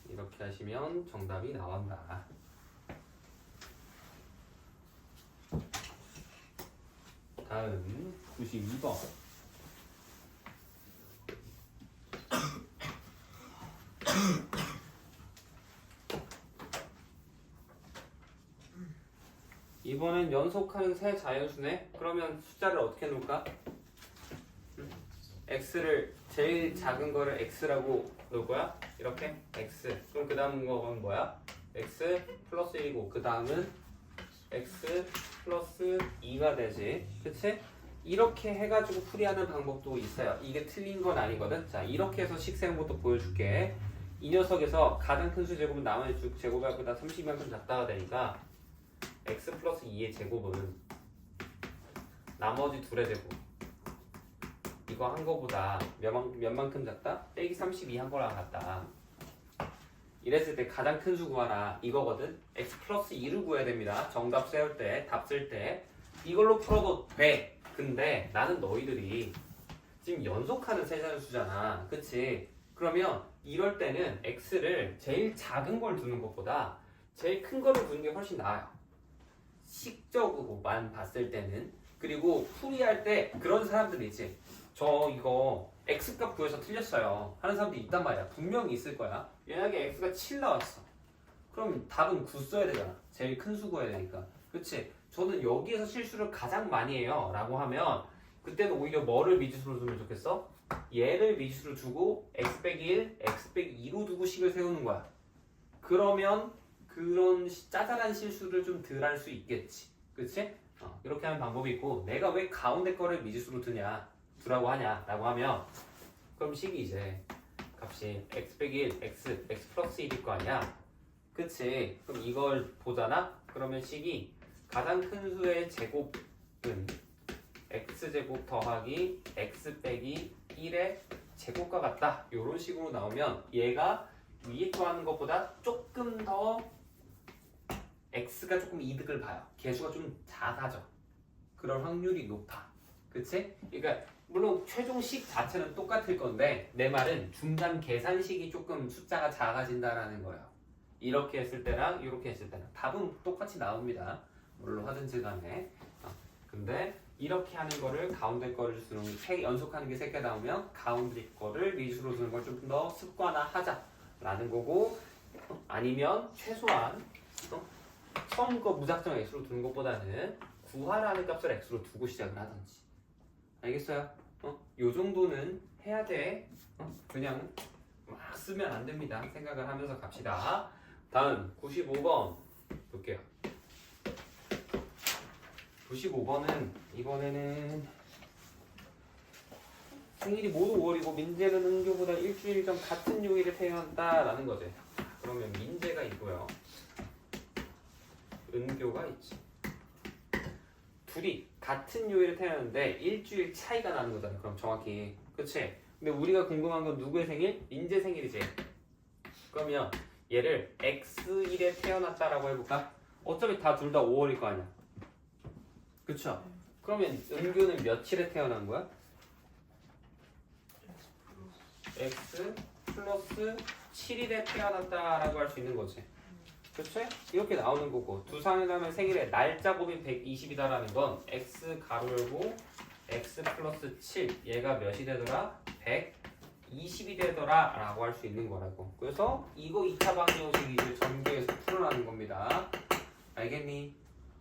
이렇게 하시면 정답이 나온다. 다음 92번. 이번엔 연속하는 세 자연수네. 그러면 숫자를 어떻게 놓을까? x를 제일 작은 거를 x라고 놓을 거야. 이렇게 x. 그럼 그 다음 거는 뭐야? x 플러스 1이고 그 다음은 x 플러스 2가 되지. 그치? 이렇게 해가지고 풀이하는 방법도 있어요. 이게 틀린 건 아니거든. 자, 이렇게 해서 식 세는 것도 보여줄게. 이 녀석에서 가장 큰 수 제곱은 나머지 제곱이 보다 30만큼 작다가 되니까 x 플러스 2의 제곱은 나머지 둘의 제곱 이거 한 거보다 몇만큼 작다? 빼기 32 한 거랑 같다. 이랬을 때 가장 큰 수 구하라 이거거든. x 플러스 2를 구해야 됩니다. 정답 세울 때, 답 쓸 때 이걸로 풀어도 돼. 근데 나는 너희들이 지금 연속하는 세 자연수잖아. 그치? 그러면 이럴 때는 x를 제일 작은 걸 두는 것보다 제일 큰 거를 두는 게 훨씬 나아요. 식적으로만 봤을 때는. 그리고 풀이할 때 그런 사람들 있지. 저 이거 x값 구해서 틀렸어요 하는 사람들이 있단 말이야. 분명히 있을 거야. 만약에 x가 7 나왔어. 그럼 답은 9 써야 되잖아. 제일 큰 수 구해야 되니까. 그치? 저는 여기에서 실수를 가장 많이 해요 라고 하면 그때는 오히려 뭐를 미지수로 두면 좋겠어? 얘를 미지수로 두고 x 빼기 1, x 빼기 2로 두고 식을 세우는 거야. 그러면 그런 짜잘한 실수를 좀 덜 할 수 있겠지. 그치? 이렇게 하는 방법이 있고 내가 왜 가운데 거를 미지수로 두라고 하냐 라고 하면 그럼 식이 이제 값이 x 빼기 1, x 플러스 1일 거 아니야. 그치? 그럼 이걸 보잖아? 그러면 식이 가장 큰 수의 제곱은 x제곱 더하기 x 빼기 1의 제곱과 같다. 이런 식으로 나오면 얘가 위에 거 하는 것보다 조금 더 x가 조금 이득을 봐요. 개수가 좀 작아져. 그럴 확률이 높아. 그치? 그러니까 물론 최종식 자체는 똑같을 건데 내 말은 중간 계산식이 조금 숫자가 작아진다라는 거예요. 이렇게 했을 때랑 이렇게 했을 때랑 답은 똑같이 나옵니다. 뭘로 하든지 간에. 근데 이렇게 하는 거를 가운데 거를 쓰는 연속하는 게 3개 나오면 가운데 거를 미지수로 두는 걸 좀 더 습관화하자라는 거고 아니면 최소한 처음 거 무작정 x로 두는 것보다는 구하라는 값을 x로 두고 시작을 하든지. 알겠어요? 요 정도는 해야 돼. 그냥 막 쓰면 안 됩니다. 생각을 하면서 갑시다. 다음 95번 볼게요. 95번은 이번에는 생일이 모두 5월이고 민재는 은교보다 일주일 전 같은 요일에 태어났다라는 거지. 그러면 민재가 있고요. 은교가 있지. 둘이 같은 요일에 태어났는데 일주일 차이가 나는 거잖아. 그럼 정확히. 그치? 근데 우리가 궁금한 건 누구의 생일? 민재 생일이지. 그러면 얘를 X일에 태어났다라고 해볼까? 어차피 다 둘 다 5월일 거 아니야. 그쵸? 그러면 은교는 며칠에 태어난 거야? X 플러스 7일에 태어났다라고 할 수 있는 거지. 그치? 이렇게 나오는 거고 두 사람의 생일에 날짜 곱이 120이다라는 건 X 가로 열고 X 플러스 7 얘가 몇이 되더라? 120이 되더라 라고 할 수 있는 거라고. 그래서 이거 2차 방정식 이제 전개해서 풀어나는 겁니다. 알겠니?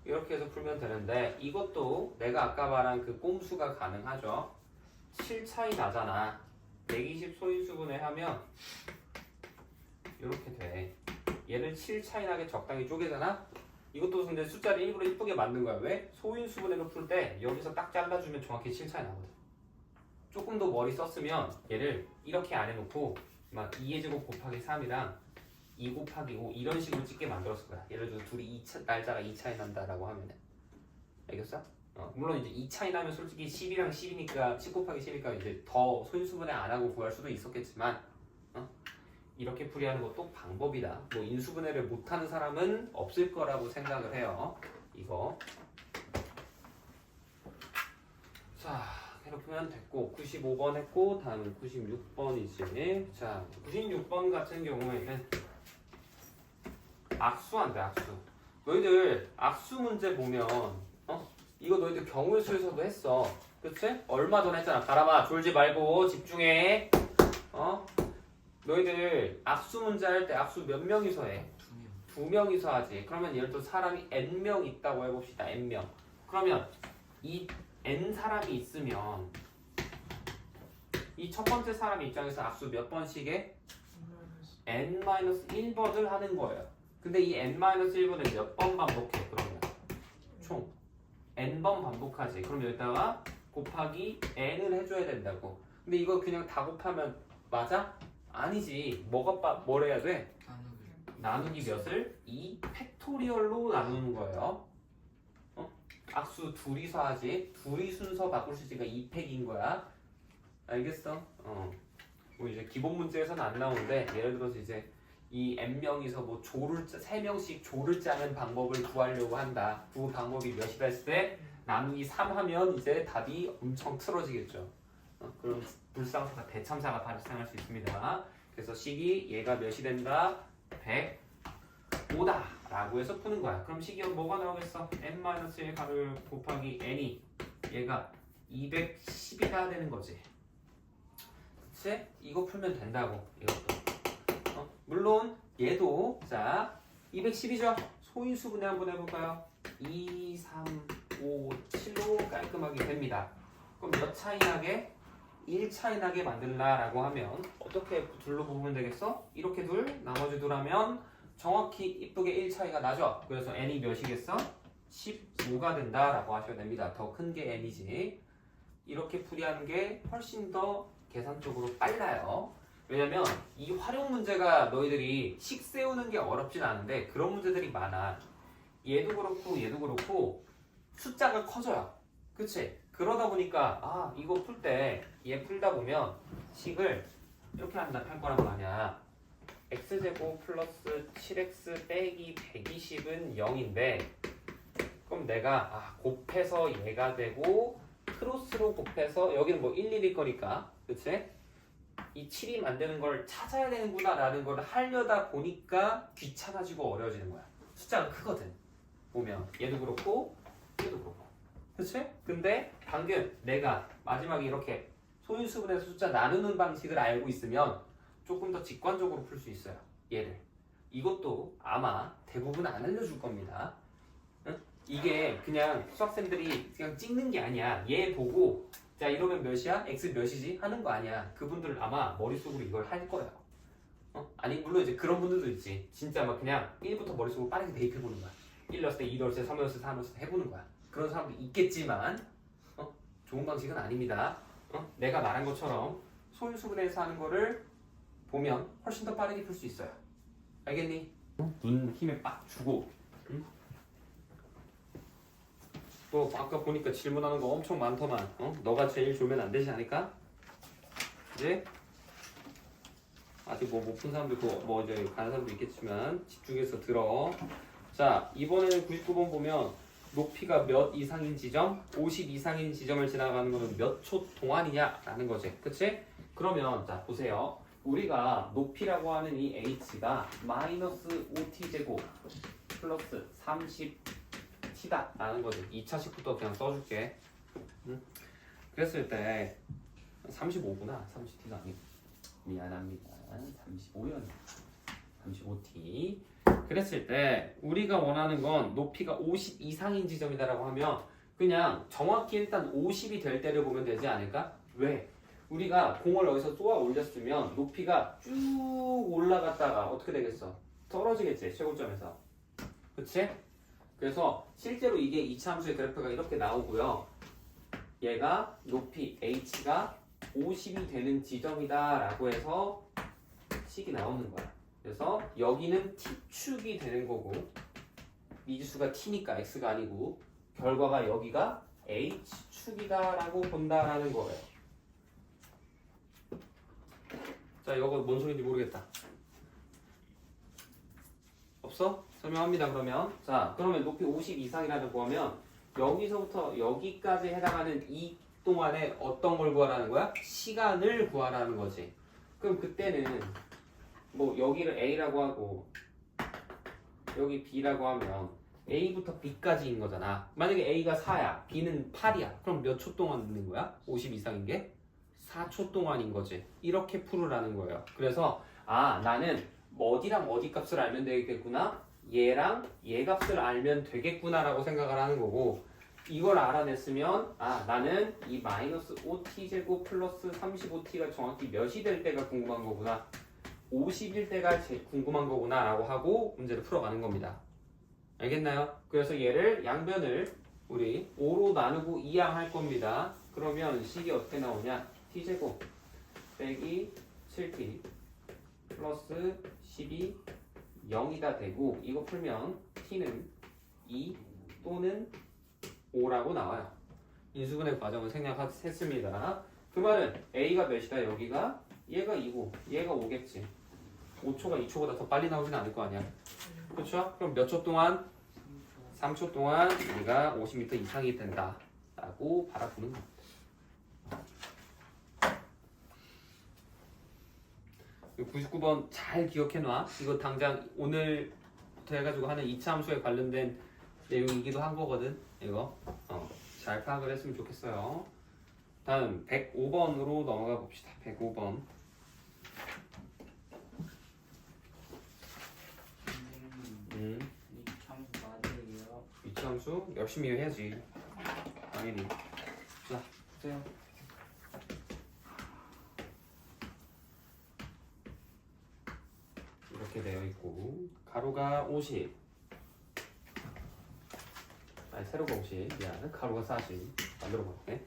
이렇게 해서 풀면 되는데 이것도 내가 아까 말한 그 꼼수가 가능하죠. 7 차이 나잖아. 120 소인수분해 하면 이렇게 돼. 얘를 7 차이 나게 적당히 쪼개잖아. 이것도 근데 숫자를 일부러 이쁘게 만든 거야. 왜? 소인수분해로 풀 때 여기서 딱 잘라주면 정확히 7 차이 나거든. 조금 더 머리 썼으면 얘를 이렇게 안 해놓고 막 2의 제곱 곱하기 3이랑 2 곱하기 5 이런 식으로 찍게 만들었을 거야. 예를 들어 둘이 날짜가 2 차이 난다라고 하면 알겠어? 물론 이제 2 차이 나면 솔직히 10이랑 10이니까 10 곱하기 10이니까 이제 더 소인수분해 안 하고 구할 수도 있었겠지만 이렇게 풀이하는 것도 방법이다. 뭐 인수분해를 못하는 사람은 없을 거라고 생각을 해요. 이거 자 이렇게 하면 됐고 95번 했고 다음은 96번이지. 자 96번 같은 경우에는 악수한대. 악수. 너희들 악수 문제 보면 이거 너희들 경우수에서도 했어. 그치? 얼마 전에 했잖아. 바람아 졸지 말고 집중해. 너희들 악수 문제 할 때 악수 몇 명이서 해? 2명이서 하지. 그러면 예를 들어 사람이 n명 있다고 해봅시다. n명. 그러면 이 n 사람이 있으면 이 첫 번째 사람 입장에서 악수 몇 번씩 해? n-1번을 하는 거예요. 근데 이 n-1번을 몇 번 반복해? 그러면 총 n번 반복하지. 그럼 여기다가 곱하기 n을 해줘야 된다고. 근데 이거 그냥 다 곱하면 맞아? 아니지. 뭘 해야 돼? 나누기 몇을? 2 팩토리얼로 나누는 거예요. 악수 둘이서 하지. 둘이 순서 바꿀 수 있으니까 2팩인 거야. 알겠어? 뭐 이제 기본 문제에서는 안 나오는데 예를 들어서 이제 이 n명이서 뭐 3명씩 조를 짜는 방법을 구하려고 한다. 그 방법이 몇이다 했을 때 나누기 3 하면 이제 답이 엄청 틀어지겠죠. 그럼 불상사가 대참사가 발생할 수 있습니다. 그래서 식이 얘가 몇이 된다? 105다 라고 해서 푸는 거야. 그럼 식이 뭐가 나오겠어? n-1 가로 곱하기 n이 얘가 210이다 되는 거지. 그치? 이거 풀면 된다고. 이것도. 물론 얘도 자 210이죠. 소인수분해 한번 해볼까요? 2, 3, 5, 7로 깔끔하게 됩니다. 그럼 몇 차이 나게? 1 차이 나게 만들라라고 하면 어떻게 둘로 보면 되겠어? 이렇게 둘, 나머지 둘 하면 정확히 이쁘게 1 차이가 나죠? 그래서 n이 몇이겠어? 15가 된다라고 하셔야 됩니다. 더 큰 게 n이지. 이렇게 풀이하는 게 훨씬 더 계산적으로 빨라요. 왜냐면 이 활용 문제가 너희들이 식 세우는 게 어렵진 않은데 그런 문제들이 많아. 얘도 그렇고 얘도 그렇고 숫자가 커져요. 그치? 그러다 보니까 아 이거 풀 때 얘 풀다 보면 식을 이렇게 할 거란 말이야. x제곱 플러스 7x 빼기 120은 0인데 그럼 내가 곱해서 얘가 되고 크로스로 곱해서 여기는 뭐 1, 1일 거니까 그치? 이 7이 만드는 걸 찾아야 되는구나 라는 걸 하려다 보니까 귀찮아지고 어려워지는 거야. 숫자가 크거든. 보면 얘도 그렇고 얘도 그렇고 그치? 근데 방금 내가 마지막에 이렇게 소인수분해서 숫자 나누는 방식을 알고 있으면 조금 더 직관적으로 풀 수 있어요. 얘를. 이것도 아마 대부분 안 알려줄 겁니다. 응? 이게 그냥 수학생들이 그냥 찍는 게 아니야. 얘 보고 자 이러면 몇이야? x 몇이지? 하는 거 아니야. 그분들 아마 머릿속으로 이걸 할 거예요. 아니 물론 이제 그런 분들도 있지. 진짜 막 그냥 1부터 머릿속으로 빠르게 대입해보는 거야. 1 넣었을 때 2 넣었을 때 3 넣었을 때 4 넣었을 때 해보는 거야. 그런 사람도 있겠지만 좋은 방식은 아닙니다. 내가 말한 것처럼 소인수분해서 하는 거를 보면 훨씬 더 빠르게 풀 수 있어요. 알겠니? 눈 힘에 빡 주고 또 아까 보니까 질문하는 거 엄청 많더만. 너가 제일 졸면 안 되지 않을까? 이제 아직 뭐 못 푼 사람도 있고 뭐 이제 가는 사람도 있겠지만 집중해서 들어. 자 이번에는 99번 보면 높이가 몇 이상인 지점? 50 이상인 지점을 지나가는 거는 몇 초 동안이냐? 라는 거지. 그치? 그러면 자 보세요. 우리가 높이라고 하는 이 h가 마이너스 5t제곱 플러스 30t다 라는 거지. 2차식부터 그냥 써줄게. 그랬을 때 35구나. 30t가 아니고 미안합니다. 35였네. 35t. 그랬을 때 우리가 원하는 건 높이가 50 이상인 지점이다라고 하면 그냥 정확히 일단 50이 될 때를 보면 되지 않을까? 왜? 우리가 공을 여기서 쏘아 올렸으면 높이가 쭉 올라갔다가 어떻게 되겠어? 떨어지겠지 최고점에서. 그치? 그래서 실제로 이게 이차 함수의 그래프가 이렇게 나오고요. 얘가 높이 h가 50이 되는 지점이다 라고 해서 식이 나오는 거야. 그래서 여기는 t축이 되는 거고 미지수가 t니까 x가 아니고 결과가 여기가 h축이다 라고 본다라는 거예요. 자 이거 뭔 소리인지 모르겠다. 없어? 설명합니다. 그러면 높이 50 이상이라는 거 하면 여기서부터 여기까지 해당하는 이 동안에 어떤 걸 구하라는 거야? 시간을 구하라는 거지. 그럼 그때는 뭐 여기를 A라고 하고 여기 B라고 하면 A부터 B까지인 거잖아. 만약에 A가 4야, B는 8이야. 그럼 몇 초 동안 있는 거야? 50 이상인 게? 4초 동안인 거지. 이렇게 풀으라는 거예요. 그래서 나는 어디랑 어디 값을 알면 되겠구나. 얘랑 얘 값을 알면 되겠구나 라고 생각을 하는 거고 이걸 알아냈으면 나는 이 마이너스 5t제곱 플러스 35t가 정확히 몇이 될 때가 궁금한 거구나. 50일 때가 제일 궁금한 거구나 라고 하고 문제를 풀어가는 겁니다. 알겠나요? 그래서 얘를 양변을 우리 5로 나누고 이항할 겁니다. 그러면 식이 어떻게 나오냐? t제곱 빼기 7t 플러스 12 0이다 되고 이거 풀면 t는 2 또는 5라고 나와요. 인수분해 과정을 생략했습니다. 그 말은 a가 몇이다 여기가 얘가 2고 얘가 5겠지. 5초가 2초보다 더 빨리 나오진 않을 거 아니야. 그렇죠? 그럼 몇 초 동안? 3초 동안 우리가 50m 이상이 된다 라고 바라보는 겁니다. 99번 잘 기억해놔. 이거 당장 오늘부터 해가지고 하는 2차 함수에 관련된 내용이기도 한 거거든. 이거 잘 파악을 했으면 좋겠어요. 다음 105번으로 넘어가 봅시다. 105번. 선생님 이 참수 맞아요. 2차 함수 열심히 해야지. 당연히. 자, 보세요. 이렇게 되어 있고 가로가 50. 아니 세로가 50. 미안. 가로가 40. 만들어 볼게.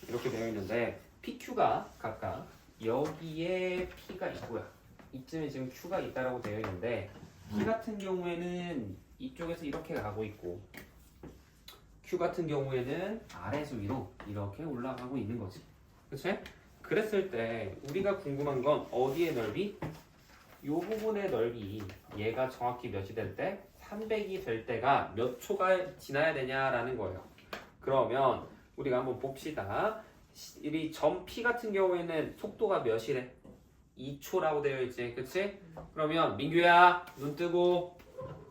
이렇게 되어 있는데 PQ가 각각 여기에 P가 있고요. 이쯤에 지금 Q가 있다라고 되어 있는데 P 같은 경우에는 이쪽에서 이렇게 가고 있고 Q 같은 경우에는 아래에서 위로 이렇게 올라가고 있는 거지. 그치? 그랬을 때 우리가 궁금한 건 어디의 넓이? 이 부분의 넓이 얘가 정확히 몇이 될 때? 300이 될 때가 몇 초가 지나야 되냐라는 거예요. 그러면 우리가 한번 봅시다. 이 점 P 같은 경우에는 속도가 몇이래? 2초라고 되어 있지. 그치? 그러면 민규야 눈 뜨고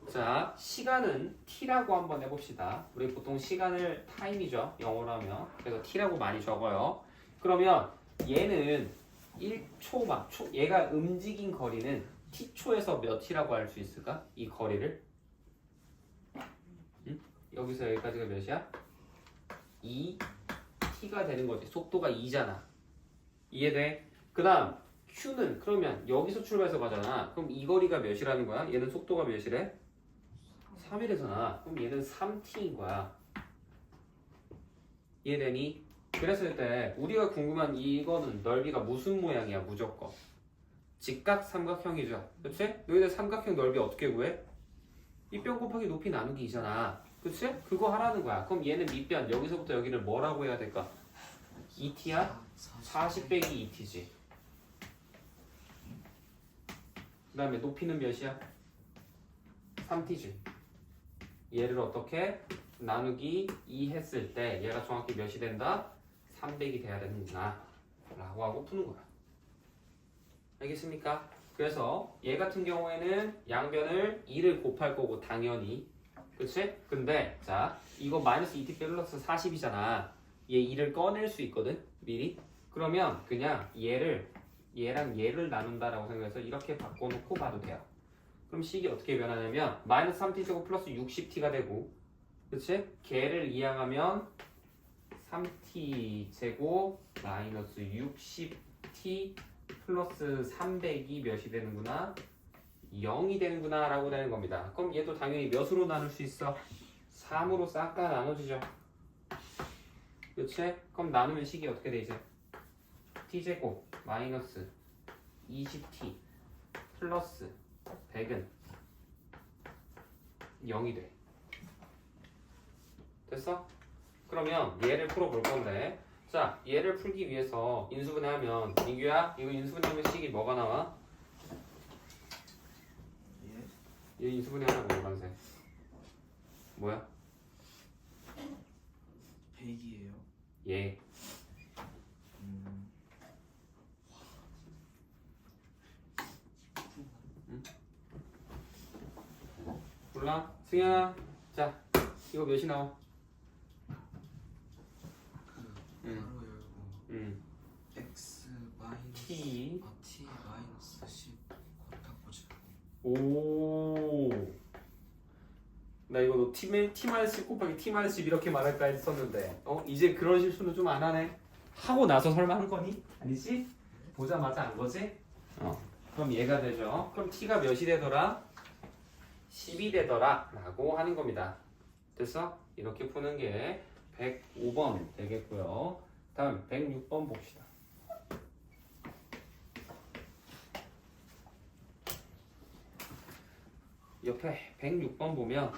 자 시간은 T라고 한번 해봅시다. 우리 보통 시간을 타임이죠. 영어로 하면. 그래서 T라고 많이 적어요. 그러면 얘는 1초만 얘가 움직인 거리는 T초에서 몇이라고 할 수 있을까? 이 거리를 응? 여기서 여기까지가 몇이야? 2T가 되는 거지. 속도가 2잖아. 이해돼? 그 다음 Q는 그러면 여기서 출발해서 가잖아. 그럼 이 거리가 몇이라는 거야? 얘는 속도가 몇이래? 3이래잖아. 그럼 얘는 3T인 거야. 이해되니? 그랬을 때 우리가 궁금한 이거는 넓이가 무슨 모양이야? 무조건 직각 삼각형이죠. 그치? 너희들 삼각형 넓이 어떻게 구해? 밑변 곱하기 높이 나누기 이잖아. 그치? 그거 하라는 거야. 그럼 얘는 밑변 여기서부터 여기를 뭐라고 해야 될까? 2T야? 40 빼기 2T지. 그 다음에 높이는 몇이야? 3T지. 얘를 어떻게? 나누기 2 했을 때 얘가 정확히 몇이 된다? 300이 돼야 되는구나 라고 하고 푸는 거야. 알겠습니까? 그래서 얘 같은 경우에는 양변을 2를 곱할 거고 당연히 그치? 근데 자 이거 마이너스 2t 플러스 40이잖아. 얘 2를 꺼낼 수 있거든 미리. 그러면 그냥 얘랑 얘를 나눈다라고 생각해서 이렇게 바꿔놓고 봐도 돼요. 그럼 식이 어떻게 변하냐면 마이너스 3t제곱 플러스 60t가 되고 그치? 걔를 이항하면 3t제곱 마이너스 60t 플러스 300이 몇이 되는구나? 0이 되는구나 라고 되는 겁니다. 그럼 얘도 당연히 몇으로 나눌 수 있어? 3으로 싹 다 나눠지죠. 그치? 그럼 나누면 식이 어떻게 돼 이제? t제곱 마이너스 20t 플러스 100은 0이 돼. 됐어? 그러면 얘를 풀어볼 건데 자 얘를 풀기 위해서 인수분해하면 민규야 이거 인수분해하면 식이 뭐가 나와? 얘 인수분해하는 거 노란색 뭐야? 100이에요. 얘 몰라? 승현아 자 이거 몇이 나와? 바로 열고 x 마이너스 T t 마이너스 10 곱하고 제곱. 오. 나 이거 너 T-10 곱하기 T-10 이렇게 말할까 했었는데 이제 그런 실수는 좀 안 하네. 하고 나서 설마 한 거니? 아니지? 보자마자 한 거지? 그럼 얘가 되죠. 그럼 T가 몇이 되더라? 10이 되더라 라고 하는 겁니다. 됐어? 이렇게 푸는 게 105번 되겠고요. 다음 106번 봅시다. 옆에 106번 보면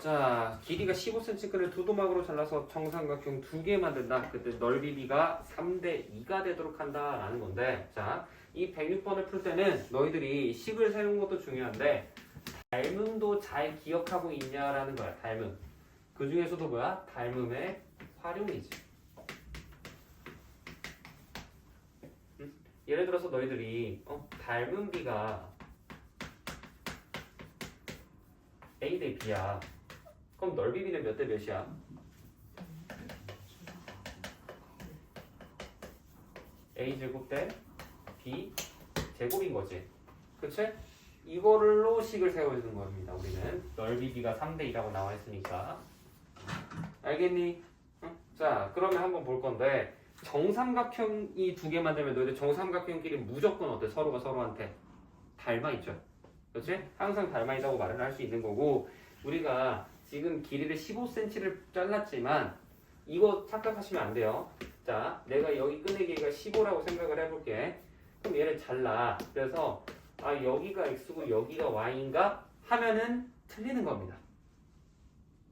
자 길이가 15cm 끈을 두 도막으로 잘라서 정삼각형 두 개 만든다. 그때 넓이 B가 3대 2가 되도록 한다 라는 건데 자 이 106번을 풀 때는 너희들이 식을 세우는 것도 중요한데 닮음도 잘 기억하고 있냐라는 거야. 닮음 그 중에서도 뭐야? 닮음의 활용이지. 예를 들어서 너희들이 닮은 B가 A 대 B야. 그럼 넓이 B는 몇 대 몇이야? A 제곱 대 B 제곱인 거지. 그치? 이거를로 식을 세워주는 겁니다. 우리는 넓이 B가 3대 2라고 나와 있으니까. 알겠니? 응? 자, 그러면 한번 볼 건데 정삼각형이 두 개 만들면 너희들 정삼각형끼리 무조건 어때? 서로가 서로한테 닮아 있죠. 그렇지? 항상 닮아 있다고 말을 할 수 있는 거고 우리가 지금 길이를 15cm를 잘랐지만 이거 착각하시면 안 돼요. 자, 내가 여기 끈의 길이가 15라고 생각을 해볼게. 그럼 얘를 잘라. 그래서 여기가 x고 여기가 y인가 하면은 틀리는 겁니다.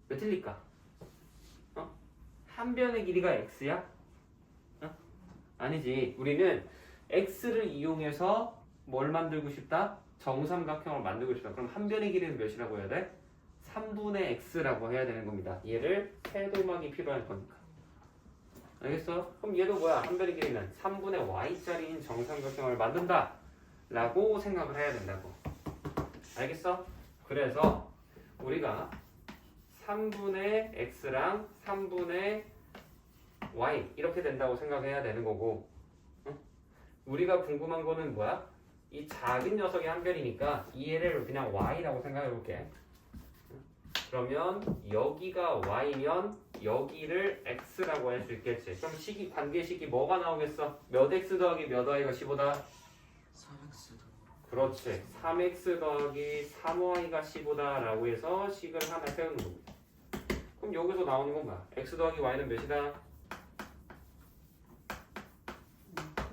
왜 틀릴까? 한 변의 길이가 x야? 아니지. 우리는 x를 이용해서 뭘 만들고 싶다? 정삼각형을 만들고 싶다. 그럼 한 변의 길이는 몇이라고 해야 돼? 3분의 x라고 해야 되는 겁니다. 얘를 세도막이 필요할 거니까. 알겠어? 그럼 얘도 뭐야? 한 변의 길이는 3분의 y짜리인 정삼각형을 만든다 라고 생각을 해야 된다고. 알겠어? 그래서 우리가 3분의 x랑 3분의 y 이렇게 된다고 생각해야 되는 거고 우리가 궁금한 거는 뭐야? 이 작은 녀석이 한 변이니까 이 애를 그냥 y라고 생각해 볼게. 그러면 여기가 y면 여기를 x라고 할 수 있겠지. 그럼 식이 관계식이 뭐가 나오겠어? 몇 x 더하기 몇 y가 15다? 3x 그렇지. 3x 더하기 3y가 15다 라고 해서 식을 하나 세우는 겁니다. 그럼 여기서 나오는 건 뭐야? x 더하기 y는 몇이다?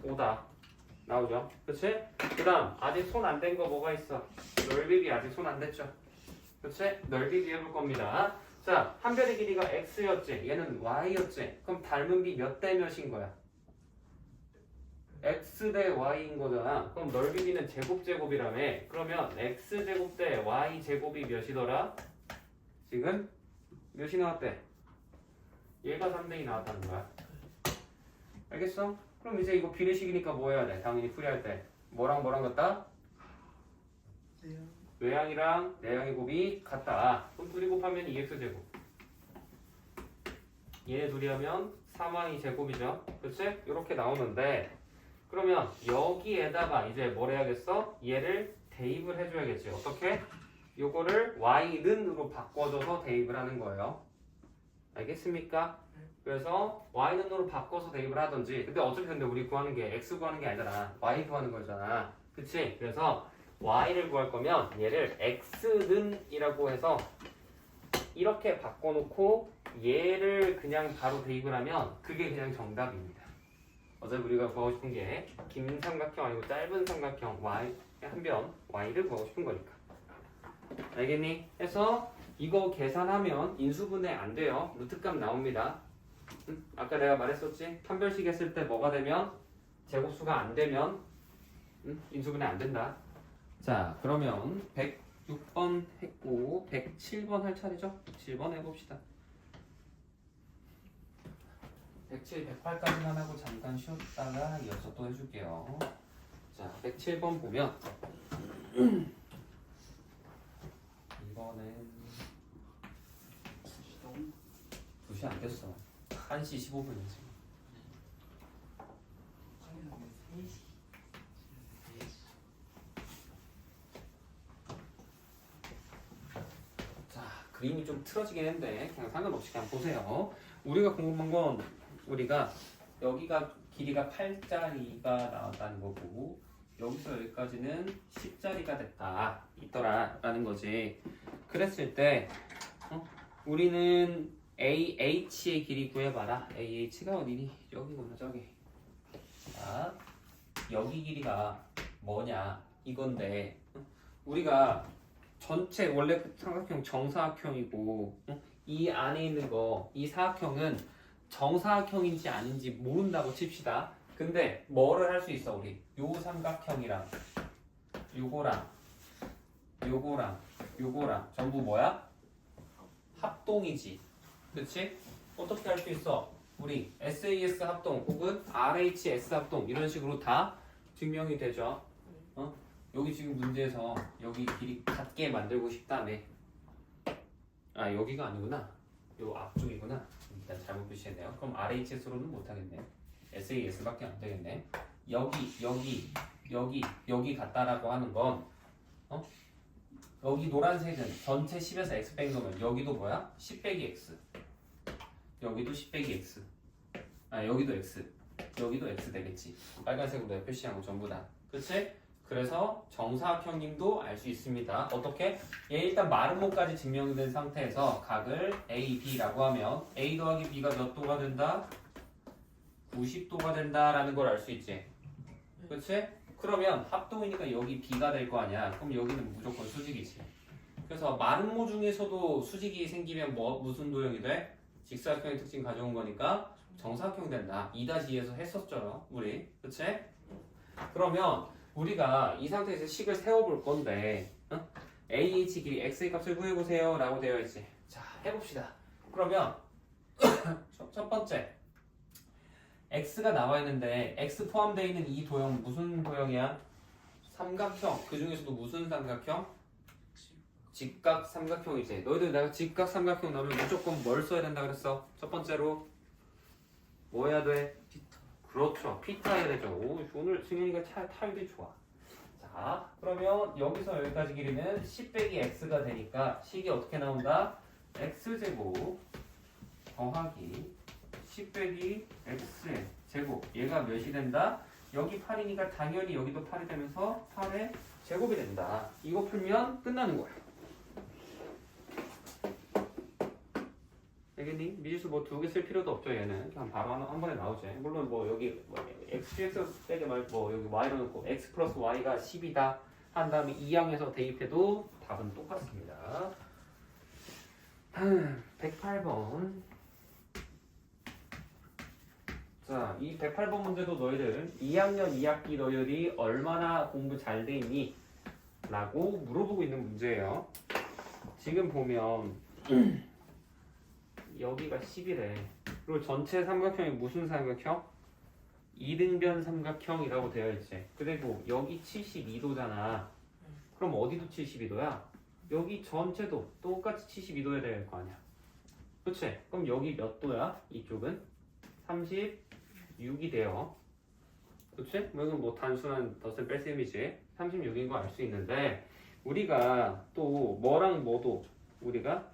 5다. 나오죠? 그치? 그 다음 아직 손 안 댄 거 뭐가 있어? 넓이비 아직 손 안 댔죠? 그치? 넓이비 해볼 겁니다. 자, 한 변의 길이가 x였지 얘는 y였지 그럼 닮은 비 몇 대 몇인 거야? x 대 y인 거잖아. 그럼 넓이비는 제곱제곱이라며. 그러면 x제곱 대 y제곱이 몇이더라? 지금 몇이 나왔대? 얘가 3대2 나왔다는 거야. 알겠어? 그럼 이제 이거 비례식이니까 뭐 해야 돼? 당연히 풀이할 때 뭐랑 뭐랑 같다? 외항이랑 내항의 곱이 같다. 그럼 둘이 곱하면 2x제곱 얘네 둘이 하면 3y 제곱이죠. 그치? 이렇게 나오는데 그러면 여기에다가 이제 뭘 해야겠어? 얘를 대입을 해줘야겠지. 어떻게? 요거를 y는으로 바꿔줘서 대입을 하는 거예요. 알겠습니까? 그래서 y는으로 바꿔서 대입을 하든지 근데 어차피 근데 우리 구하는 게 x 구하는 게 아니잖아. y 구하는 거잖아. 그치? 그래서 y를 구할 거면 얘를 x는이라고 해서 이렇게 바꿔놓고 얘를 그냥 바로 대입을 하면 그게 그냥 정답입니다. 어차피 우리가 구하고 싶은 게 긴 삼각형 아니고 짧은 삼각형 y 한 변 y를 구하고 싶은 거니까. 알겠니? 해서 이거 계산하면 인수분해 안 돼요. 루트값 나옵니다. 아까 내가 말했었지? 판별식 했을 때 뭐가 되면 제곱수가 안 되면 인수분해 안 된다. 자, 그러면 106번 했고 107번 할 차례죠? 107번 해봅시다. 107, 108까지만 하고 잠깐 쉬었다가 이어서 또 해줄게요. 자, 107번 보면 이번엔 2시 안 됐어. 1시 15분이지. 자, 그림이 좀 틀어지긴 했는데 그냥 상관없이 그냥 보세요. 우리가 궁금한 건 우리가 여기가 길이가 8짜리가 나왔다는 거고 여기서 여기까지는 10짜리가 됐다 있더라라는 거지. 그랬을 때 우리는 AH의 길이 구해봐라. AH가 어디니? 여기구나 저기. 자, 여기 길이가 뭐냐 이건데 우리가 전체 원래 삼각형 정사각형이고 이 안에 있는 거 이 사각형은 정사각형인지 아닌지 모른다고 칩시다. 근데 뭐를 할 수 있어 우리? 요 삼각형이랑 요거랑 요거랑 전부 뭐야? 합동이지. 그치? 어떻게 할 수 있어? 우리 SAS 합동 혹은 RHS 합동 이런 식으로 다 증명이 되죠. 여기 지금 문제에서 여기 길이 같게 만들고 싶다며. 아 여기가 아니구나. 요 앞쪽이구나. 일단 잘못 표시했네요. 그럼 RHS로는 못하겠네. SAS밖에 안 되겠네. 여기 같다라고 하는 건 여기 노란색은 전체 10에서 x 빼기 놓으면 여기도 뭐야? 10 빼기 x. 여기도 10 빼기 x. 아 여기도 x. 여기도 x 되겠지. 빨간색으로 표시한 거 전부 다. 그치? 그래서 정사각형님도 알 수 있습니다. 어떻게? 얘 일단 마름모까지 증명된 상태에서 각을 A, B라고 하면 A 더하기 B가 몇 도가 된다? 90도가 된다라는 걸 알 수 있지. 그치? 그러면 합동이니까 여기 B가 될 거 아니야. 그럼 여기는 무조건 수직이지. 그래서 마름모 중에서도 수직이 생기면 무슨 도형이 돼? 직사각형의 특징 가져온 거니까 정사각형이 된다. 2-2에서 했었죠. 우리. 그치? 그러면 우리가 이 상태에서 식을 세워볼 건데 AH 길이 X의 값을 구해보세요 라고 되어 있지. 자 해봅시다. 그러면 첫 번째 X가 나와 있는데 X 포함되어 있는 이 도형 무슨 도형이야? 삼각형. 그 중에서도 무슨 삼각형? 직각 삼각형이지. 너희들 내가 직각 삼각형 나오면 무조건 뭘 써야 된다 그랬어? 첫 번째로 뭐 해야 돼? 그렇죠. 피타 해야 되죠. 오, 오늘 승현이가 타율이 좋아. 자, 그러면 여기서 여기까지 길이는 10 빼기 x가 되니까 식이 어떻게 나온다? x제곱 더하기 10 빼기 x 제곱. 얘가 몇이 된다? 여기 8이니까 당연히 여기도 8이 되면서 8의 제곱이 된다. 이거 풀면 끝나는 거야. 알겠니? 미지수 뭐 2개 쓸 필요도 없죠. 얘는 그냥 바로 한 번에 나오지. 물론 뭐 여기 x 빼기 말고 뭐 여기 y로 넣고 x 플러스 y가 10이다 한 다음에 2항에서 대입해도 답은 똑같습니다. 108번. 자, 이 108번 문제도 너희들 2학년 2학기 너희들이 얼마나 공부 잘 돼 있니? 라고 물어보고 있는 문제예요. 지금 보면 여기가 10이래. 그리고 전체 삼각형이 무슨 삼각형? 이등변 삼각형이라고 되어 있지. 그리고 여기 72도잖아. 그럼 어디도 72도야? 여기 전체도 똑같이 72도여야 될 거 아니야. 그치? 그럼 여기 몇 도야? 이쪽은? 36이 돼요. 그치? 이건 뭐 단순한 덧셈 뺄셈이지. 36인 거 알 수 있는데 우리가 또 뭐랑 뭐도 우리가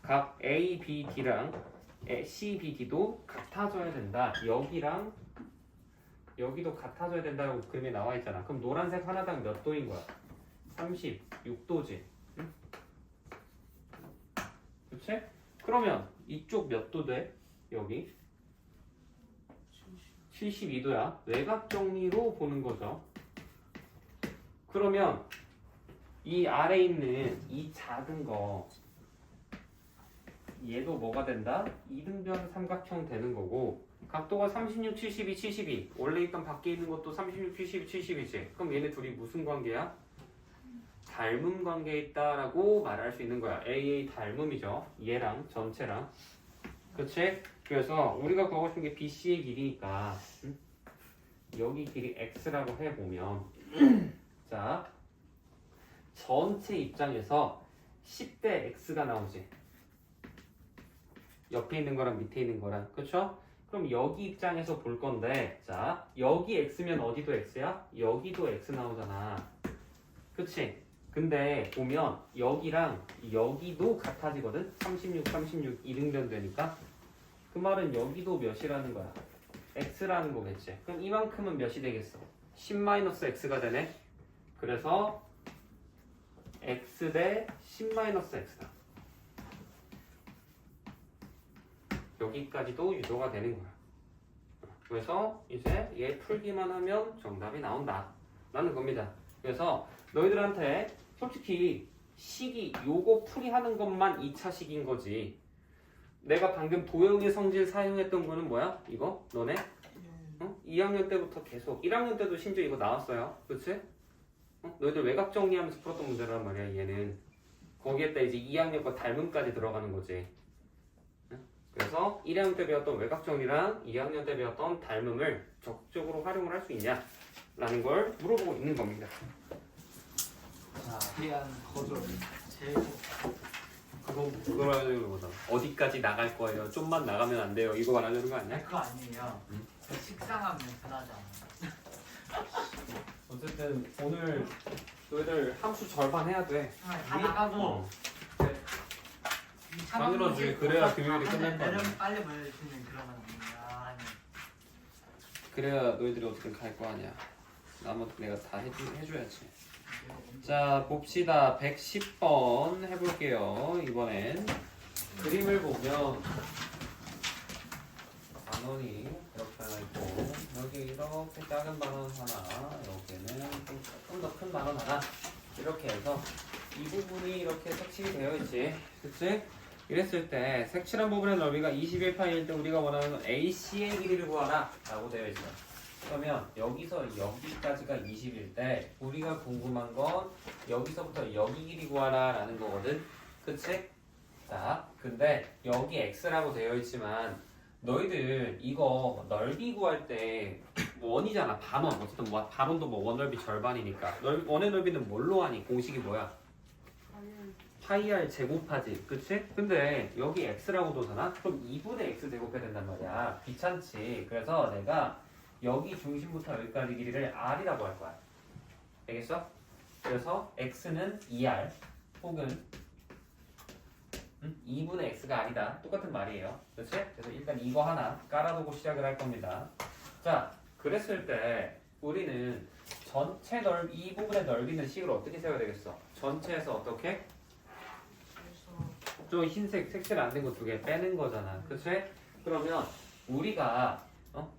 각 A, B, D랑 C, B, D도 같아져야 된다. 여기랑 여기도 같아져야 된다고 그림에 나와 있잖아. 그럼 노란색 하나당 몇 도인 거야? 36도지. 응? 그치? 그러면 이쪽 몇 도 돼? 여기 72도야. 외곽 정리로 보는 거죠. 그러면 이 아래에 있는 이 작은 거 얘도 뭐가 된다? 이등변 삼각형 되는 거고 각도가 36, 72, 72 원래 있던 밖에 있는 것도 36, 72, 70이지. 그럼 얘네 둘이 무슨 관계야? 닮음 관계에 있다라고 말할 수 있는 거야. AA 닮음이죠. 얘랑 전체랑. 그치? 그래서 우리가 구하고 싶은 게 BC의 길이니까 여기 길이 X라고 해보면 자 전체 입장에서 10대 X가 나오지. 옆에 있는 거랑 밑에 있는 거랑. 그쵸? 그럼 여기 입장에서 볼 건데 자 여기 X면 어디도 X야? 여기도 X 나오잖아. 그치? 근데 보면 여기랑 여기도 같아지거든? 36, 36 이등변 되니까 그 말은 여기도 몇이라는 거야? X라는 거겠지. 그럼 이만큼은 몇이 되겠어? 10-X가 되네. 그래서 X 대 10-X다. 여기까지도 유도가 되는 거야. 그래서 이제 얘 풀기만 하면 정답이 나온다 라는 겁니다. 그래서 너희들한테 솔직히 식이 요거 풀이하는 것만 2차 식인 거지. 내가 방금 도형의 성질 사용했던 거는 뭐야? 이거? 너네? 2학년 때부터 계속 1학년 때도 심지어 이거 나왔어요. 그치? 너희들 외곽 정리하면서 풀었던 문제란 말이야. 얘는 거기에다 이제 2학년 거 닮음까지 들어가는 거지. 그래서 1학년 때 배웠던 외곽 정리랑 2학년 때 배웠던 닮음을 적극적으로 활용을 할 수 있냐? 라는 걸 물어보고 있는 겁니다. 자, 대한 거절. 제일 그걸 하려는 거다. 어디까지 나갈 거예요? 좀만 나가면 안 돼요. 이거 말하려는 거 아니야? 그거 아니에요. 그 식상하면 편하잖아. 어쨌든 오늘 너희들 함수 절반 해야 돼. 다 나가고 어. 차 당연하지. 그래야 금요일이 끝날 거 아니야. 빨리 보여주면 그러면 아니. 그래야 너희들이 어떻게 갈 거 아니야. 나머지 내가 다 해줘야지. 자, 봅시다. 110번 해볼게요. 이번엔 그림을 보면 반원이 이렇게 하나 있고 여기 이렇게 작은 반원 하나, 여기는 좀 더 큰 반원 하나, 이렇게 해서 이 부분이 이렇게 색칠이 되어 있지, 그치? 이랬을 때 색칠한 부분의 넓이가 21파이일 때 우리가 원하는 건 AC의 길이를 구하라 라고 되어 있어. 그러면 여기서 여기까지가 20일 때 우리가 궁금한 건 여기서부터 여기 길이 구하라 라는 거거든, 그치? 자, 근데 여기 x라고 되어 있지만 너희들 이거 넓이 구할 때 원이잖아, 반원. 어쨌든 뭐 반원도 뭐 원넓이 절반이니까 원의 넓이는 뭘로 하니? 공식이 뭐야? 파이 r 제곱하지, 그치? 근데 여기 x라고 둬잖아? 그럼 2분의 x 제곱해야 된단 말이야. 귀찮지. 그래서 내가 여기 중심부터 여기까지 길이를 r이라고 할 거야. 알겠어? 그래서 x는 2r 혹은 2분의 x가 r이다. 똑같은 말이에요. 그렇지? 그래서 일단 이거 하나 깔아두고 시작을 할 겁니다. 자, 그랬을 때 우리는 전체 이 부분의 넓이는 식을 어떻게 세워야 되겠어? 전체에서 어떻게? 좀 흰색 색칠 안 된 거 두 개 빼는 거잖아. 그치? 그러면 우리가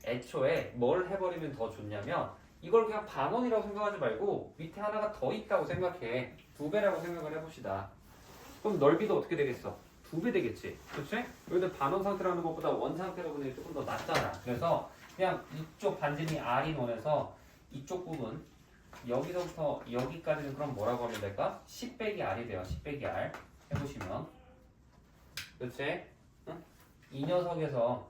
애초에 뭘 해버리면 더 좋냐면 이걸 그냥 반원이라고 생각하지 말고 밑에 하나가 더 있다고 생각해. 2배라고 생각을 해봅시다. 그럼 넓이도 어떻게 되겠어? 2배 되겠지. 그치? 여기들 반원 상태로 하는 것보다 원 상태로 보는 게 조금 더 낫잖아. 그래서 그냥 이쪽 반지름이 r인 원에서 이쪽 부분 여기서부터 여기까지는 그럼 뭐라고 하면 될까? 10 빼기 r이 돼요. 10 빼기 r 해보시면, 그치? 응? 이 녀석에서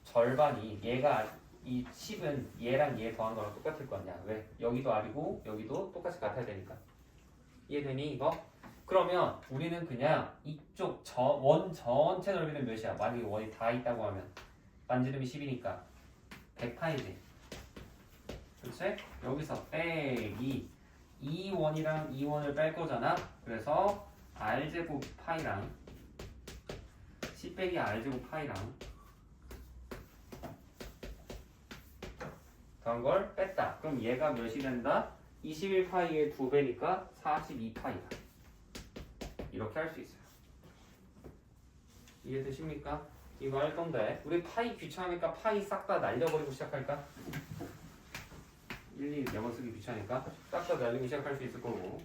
절반이 얘가 이 10은 얘랑 얘 더한 거랑 똑같을 거 아니야. 왜? 여기도 r이고 여기도 똑같이 같아야 되니까. 이해되니 이거? 그러면 우리는 그냥 이쪽 원 전체 넓이는 몇이야? 만약에 원이 다 있다고 하면 반지름이 10이니까 100파이지. 그치? 여기서 빼기 이 원이랑 이 원을 뺄 거잖아. 그래서 r제곱 파이랑 10 빼기 r제곱 파이랑 더한 걸 뺐다. 그럼 얘가 몇이 된다? 21파이의 2배니까 42파이다. 이렇게 할 수 있어요. 이해되십니까? 이거 할 건데 우리 파이 귀찮으니까 파이 싹 다 날려버리고 시작할까? 1, 2 영어 쓰기 귀찮으니까 싹 다 날리고 시작할 수 있을 거고,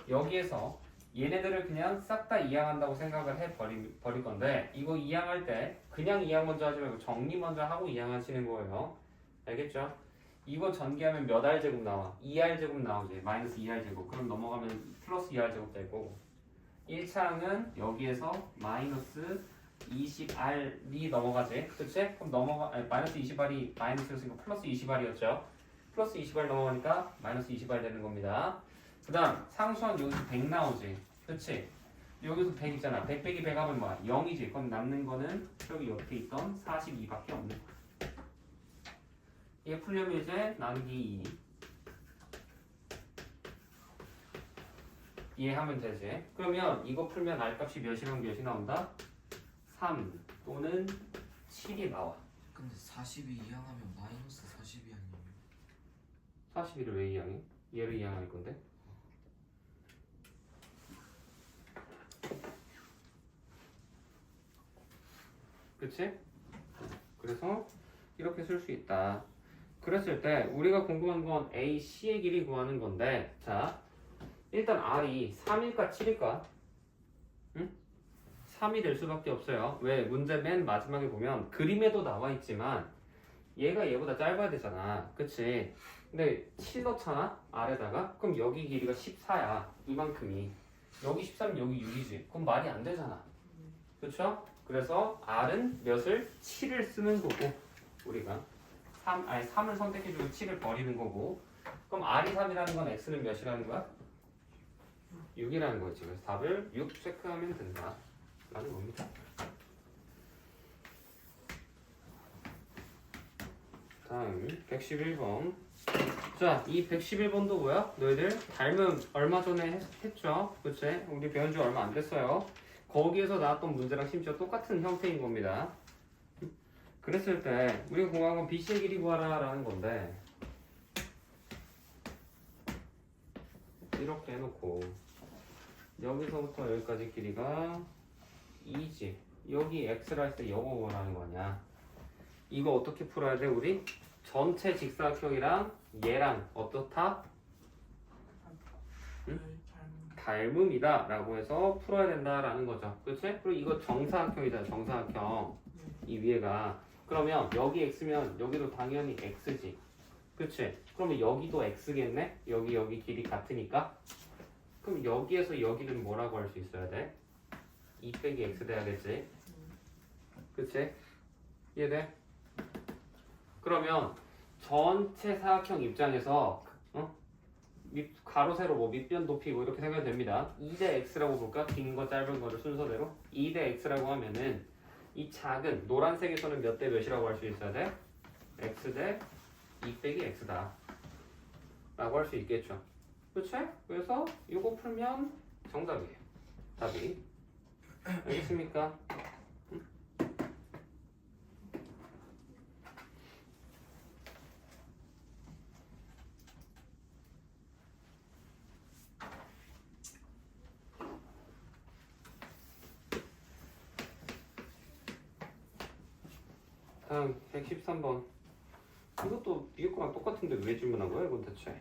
여기에서 얘네들을 그냥 싹 다 이항한다고 생각을 해버릴 건데 이거 이항할 때 그냥 이항 먼저 하지 말고 정리 먼저 하고 이항하시는 거예요. 알겠죠? 이거 전개하면 몇 r제곱 나와? 2r제곱 나오지. 마이너스 2r제곱. 그럼 넘어가면 플러스 2r제곱 될 거고, 1차항은 여기에서 마이너스 20r이 넘어가지. 그치? 그럼 마이너스 20r이 마이너스였으니까 플러스 20r이었죠. 플러스 20r 넘어가니까 마이너스 20r 되는 겁니다. 그 다음 상수항 여기서 100 나오지. 그치? 여기서 100 있잖아. 100 빼기 100 하면 뭐야? 0이지. 그럼 남는 거는 저기 옆에 있던 42밖에 없는 거야. 얘 풀려면 이제 나누기 2 이해하면 되지. 그러면 이거 풀면 r값이 몇이랑 몇이 나온다? 3 또는 7이 나와. 근데 40이 이항하면 마이너스 40이 아니에요? 41을 왜 이항해? 얘를 이항할 건데? 그치? 그래서 이렇게 쓸 수 있다. 그랬을 때 우리가 궁금한 건 A, C의 길이 구하는 건데, 자 일단 R이 3일까 7일까? 응? 3이 될 수밖에 없어요. 왜? 문제 맨 마지막에 보면 그림에도 나와 있지만 얘가 얘보다 짧아야 되잖아. 그치? 근데 7 넣잖아? R에다가? 그럼 여기 길이가 14야. 이만큼이. 여기 13, 여기 6이지. 그럼 말이 안 되잖아. 그쵸? 그래서 R은 몇을? 7을 쓰는 거고, 우리가 3을 선택해주고 7을 버리는 거고, 그럼 R이 3이라는 건 X는 몇이라는 거야? 6이라는 거지. 그래서 답을 6 체크하면 된다 라는 겁니다. 다음 111번. 자, 이 111번도 뭐야? 너희들 닮음 얼마 전에 했죠? 그치? 우리 배운 지 얼마 안 됐어요. 거기에서 나왔던 문제랑 심지어 똑같은 형태인 겁니다. 그랬을 때 우리가 공부한 건 BC의 길이 구하라 라는 건데 이렇게 해놓고 여기서부터 여기까지 길이가 2지. 여기 x라 했을 때 이거 뭐라는 거냐. 이거 어떻게 풀어야 돼 우리? 전체 직사각형이랑 얘랑 어떻다? 응? 닮음이다 라고 해서 풀어야 된다라는 거죠. 그치? 그리고 이거 정사각형이잖아. 정사각형 이 위에가. 그러면 여기 x면 여기도 당연히 x지. 그치? 그러면 여기도 x겠네? 여기 길이 같으니까. 그럼 여기에서 여기는 뭐라고 할 수 있어야 돼? 2 빼기 x 돼야겠지. 그치? 이해돼? 그러면 전체 사각형 입장에서 가로 세로 뭐 밑변 높이 뭐 이렇게 생각이 됩니다. 2대 x라고 볼까? 긴 거 짧은 거를 순서대로 2대 x라고 하면은 이 작은 노란색에서는 몇 대 몇이라고 할 수 있어야 돼? x 대 2 빼기 x다 라고 할 수 있겠죠. 그치? 그래서 이거 풀면 정답이에요. 답이. 알겠습니까? 다음 113번. 이것도 위에 거랑 똑같은데 왜 질문한 거야 이건 대체?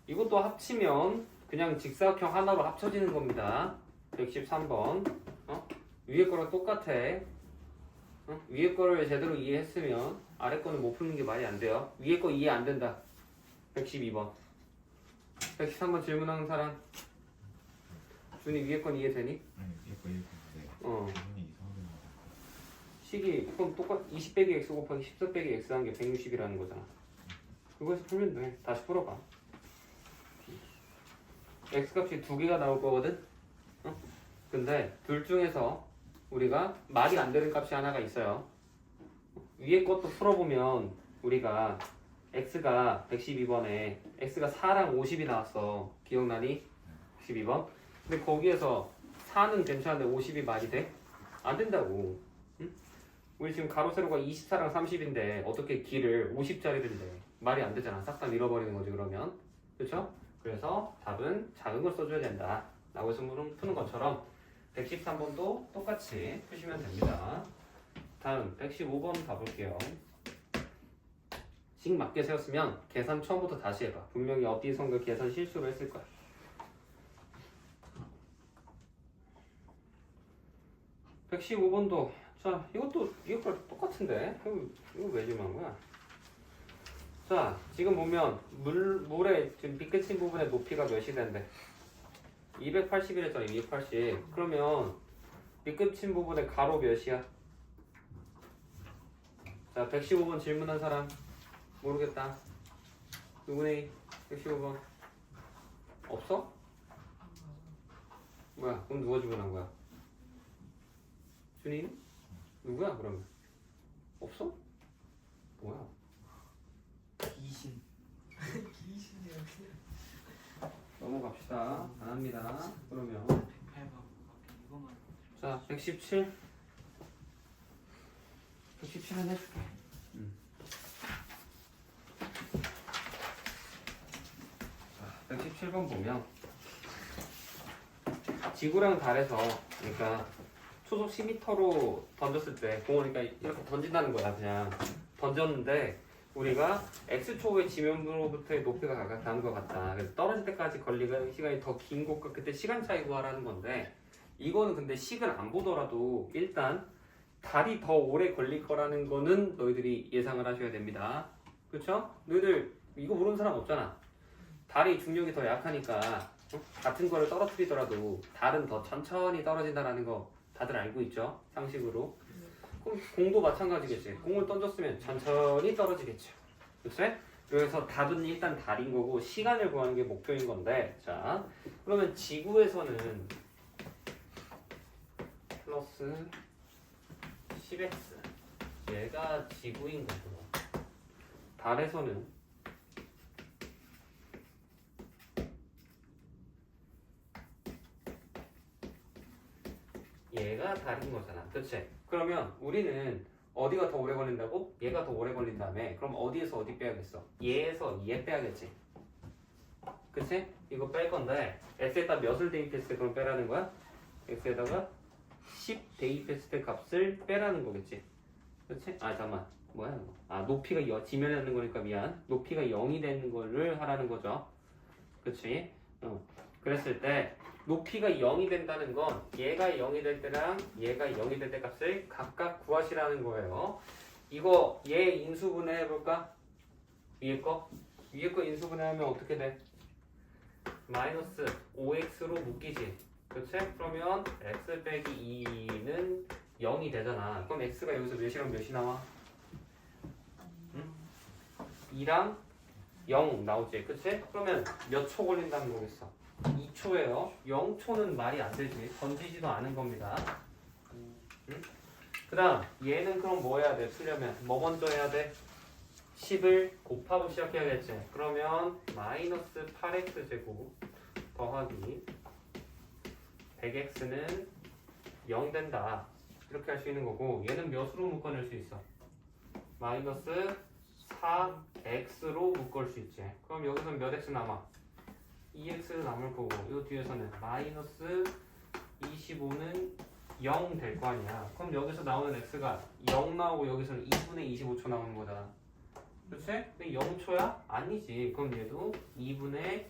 이것도 합치면 그냥 직사각형 하나로 합쳐지는 겁니다. 113번. 위에 거랑 똑같아. 위에 거를 제대로 이해했으면 아래 거는 못 푸는 게 말이 안 돼요. 위에 거 이해 안 된다. 112번. 113번 질문하는 사람. 준이 위에 건 이해되니? 아니 이거 네. 기분이 이상하게 나와. 식이 그럼 똑같 20 빼기 x 곱하기 14 빼기 x 한 게 160이라는 거잖아. 그거에서 풀면 돼. 다시 풀어봐. x 값이 두 개가 나올 거거든. 근데 둘 중에서 우리가 말이 안 되는 값이 하나가 있어요. 위에 것도 풀어보면 우리가 x가 112번에 x가 4랑 50이 나왔어. 기억나니? 112번. 근데 거기에서 4는 괜찮은데 50이 말이 돼? 안 된다고. 응? 우리 지금 가로 세로가 24랑 30인데 어떻게 길을 50짜리를 내? 말이 안 되잖아. 싹 다 밀어버리는 거지 그러면. 그렇죠? 그래서 답은 작은 걸 써줘야 된다 라고 해서 푸는 것처럼 113번도 똑같이 푸시면 됩니다. 다음 115번 가볼게요. 식 맞게 세웠으면 계산 처음부터 다시 해봐. 분명히 어디선가 계산 실수를 했을 거야. (115번도) 자 이것도 이거랑 똑같은데 이거 왜 질문한 거야? 자 지금 보면 물의 지금 밑끝인 부분의 높이가 몇이 된대? 281했잖아. 280. 그러면 밑끝인 부분의 가로 몇이야? 자 115번 질문한 사람 모르겠다. 누구네? 115번 없어? 뭐야? 그럼 누가 질문한 거야? 준이? 누구야 그러면? 없어? 뭐야? 귀신. 귀신이야 그냥. 넘어갑시다. 안 합니다. 그러면 108번 이거만. 자 117. 117은 해줄게. 자 117번 보면 지구랑 달에서 그러니까 초속 10m로 던졌을 때 공을 그러니까 이렇게 던진다는 거야. 그냥 던졌는데 우리가 x초의 지면으로부터의 높이가 각각 다른 것 같다. 그래서 떨어질 때까지 걸리는 시간이 더 긴 것과 그때 시간 차이 구하라는 건데 이거는 근데 식을 안 보더라도 일단 달이 더 오래 걸릴 거라는 거는 너희들이 예상을 하셔야 됩니다. 그렇죠? 너희들 이거 모르는 사람 없잖아. 달이 중력이 더 약하니까 같은 거를 떨어뜨리더라도 달은 더 천천히 떨어진다라는 거 다들 알고 있죠? 상식으로. 그럼 공도 마찬가지겠지. 공을 던졌으면 천천히 떨어지겠죠. 그치? 그래서 답은 일단 달인 거고 시간을 구하는 게 목표인 건데 자 그러면 지구에서는 플러스 10x 얘가 지구인 거고 달에서는 얘가 달인 거잖아. 그치? 그러면 우리는 어디가 더 오래 걸린다고? 얘가 더 오래 걸린다며. 그럼 어디에서 어디 빼야겠어? 얘에서 얘 빼야겠지. 그치? 이거 뺄 건데 x에다 몇을 대입했을 때 그럼 빼라는 거야? x에다가 10 대입했을 때 값을 빼라는 거겠지. 그치? 아 잠깐만 뭐야 이거. 아 높이가 지면에 있는 거니까 미안. 높이가 0이 되는 거를 하라는 거죠. 그치? 그랬을 때 높이가 0이 된다는 건 얘가 0이 될 때랑 얘가 0이 될 때 값을 각각 구하시라는 거예요. 이거 얘 인수분해 해볼까? 위에 거 인수분해하면 어떻게 돼? 마이너스 5x로 묶이지. 그치? 그러면 x 빼기 2는 0이 되잖아. 그럼 x가 여기서 몇이랑 몇이 나와? 응? 2랑 0 나오지. 그치? 그러면 몇 초 걸린다는 거겠어? 2초예요. 0초는 말이 안 되지. 던지지도 않은 겁니다. 응? 그 다음 얘는 그럼 뭐 해야 돼? 풀려면 뭐 먼저 해야 돼? 10을 곱하고 시작해야겠지. 그러면 마이너스 8x제곱 더하기 100x는 0 된다. 이렇게 할 수 있는 거고 얘는 몇으로 묶어낼 수 있어? 마이너스 4x로 묶을 수 있지. 그럼 여기서는 몇 x 남아? 2x 남을 거고 이 뒤에서는 마이너스 25는 0 될 거 아니야. 그럼 여기서 나오는 x가 0 나오고 여기서는 2분의 25초 나오는 거잖아. 그치? 근데 0초야? 아니지. 그럼 얘도 2분의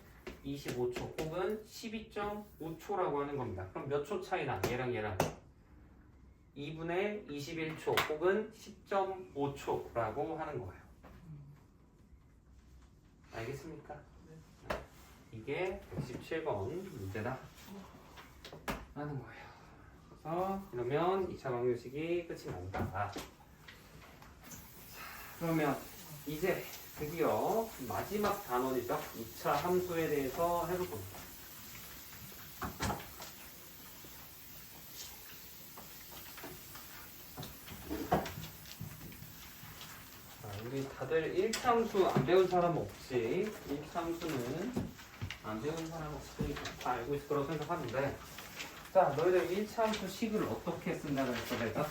25초 혹은 12.5초라고 하는 겁니다. 그럼 몇 초 차이나? 얘랑 2분의 21초 혹은 10.5초라고 하는 거예요. 알겠습니까? 이게 117번 문제다 하는 거예요. 그래서 이러면 2차 방정식이 끝이 난다. 자, 그러면 이제 드디어 마지막 단원이죠. 2차 함수에 대해서 해볼 겁니다. 자, 우리 다들 1차 함수 안 배운 사람 없지? 1차 함수는 안 배운 사람 없으니까 다 알고 있을 거라고 생각하는데 자, 너희들 1차 함수 식을 어떻게 쓴다 그랬어 내가?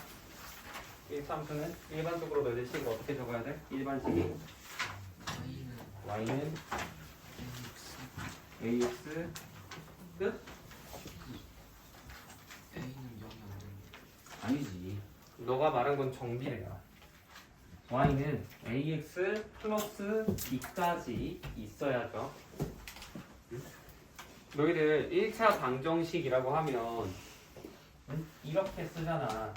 1차 함수는 일반적으로 너희들 식을 어떻게 적어야 돼? 일반식이 y는 ax 끝? A는 0이 안 됩니다. 아니지. 너가 말한 건 정비례야. y는 ax 플러스 b까지 있어야죠. 너희들 1차 방정식이라고 하면 이렇게 쓰잖아.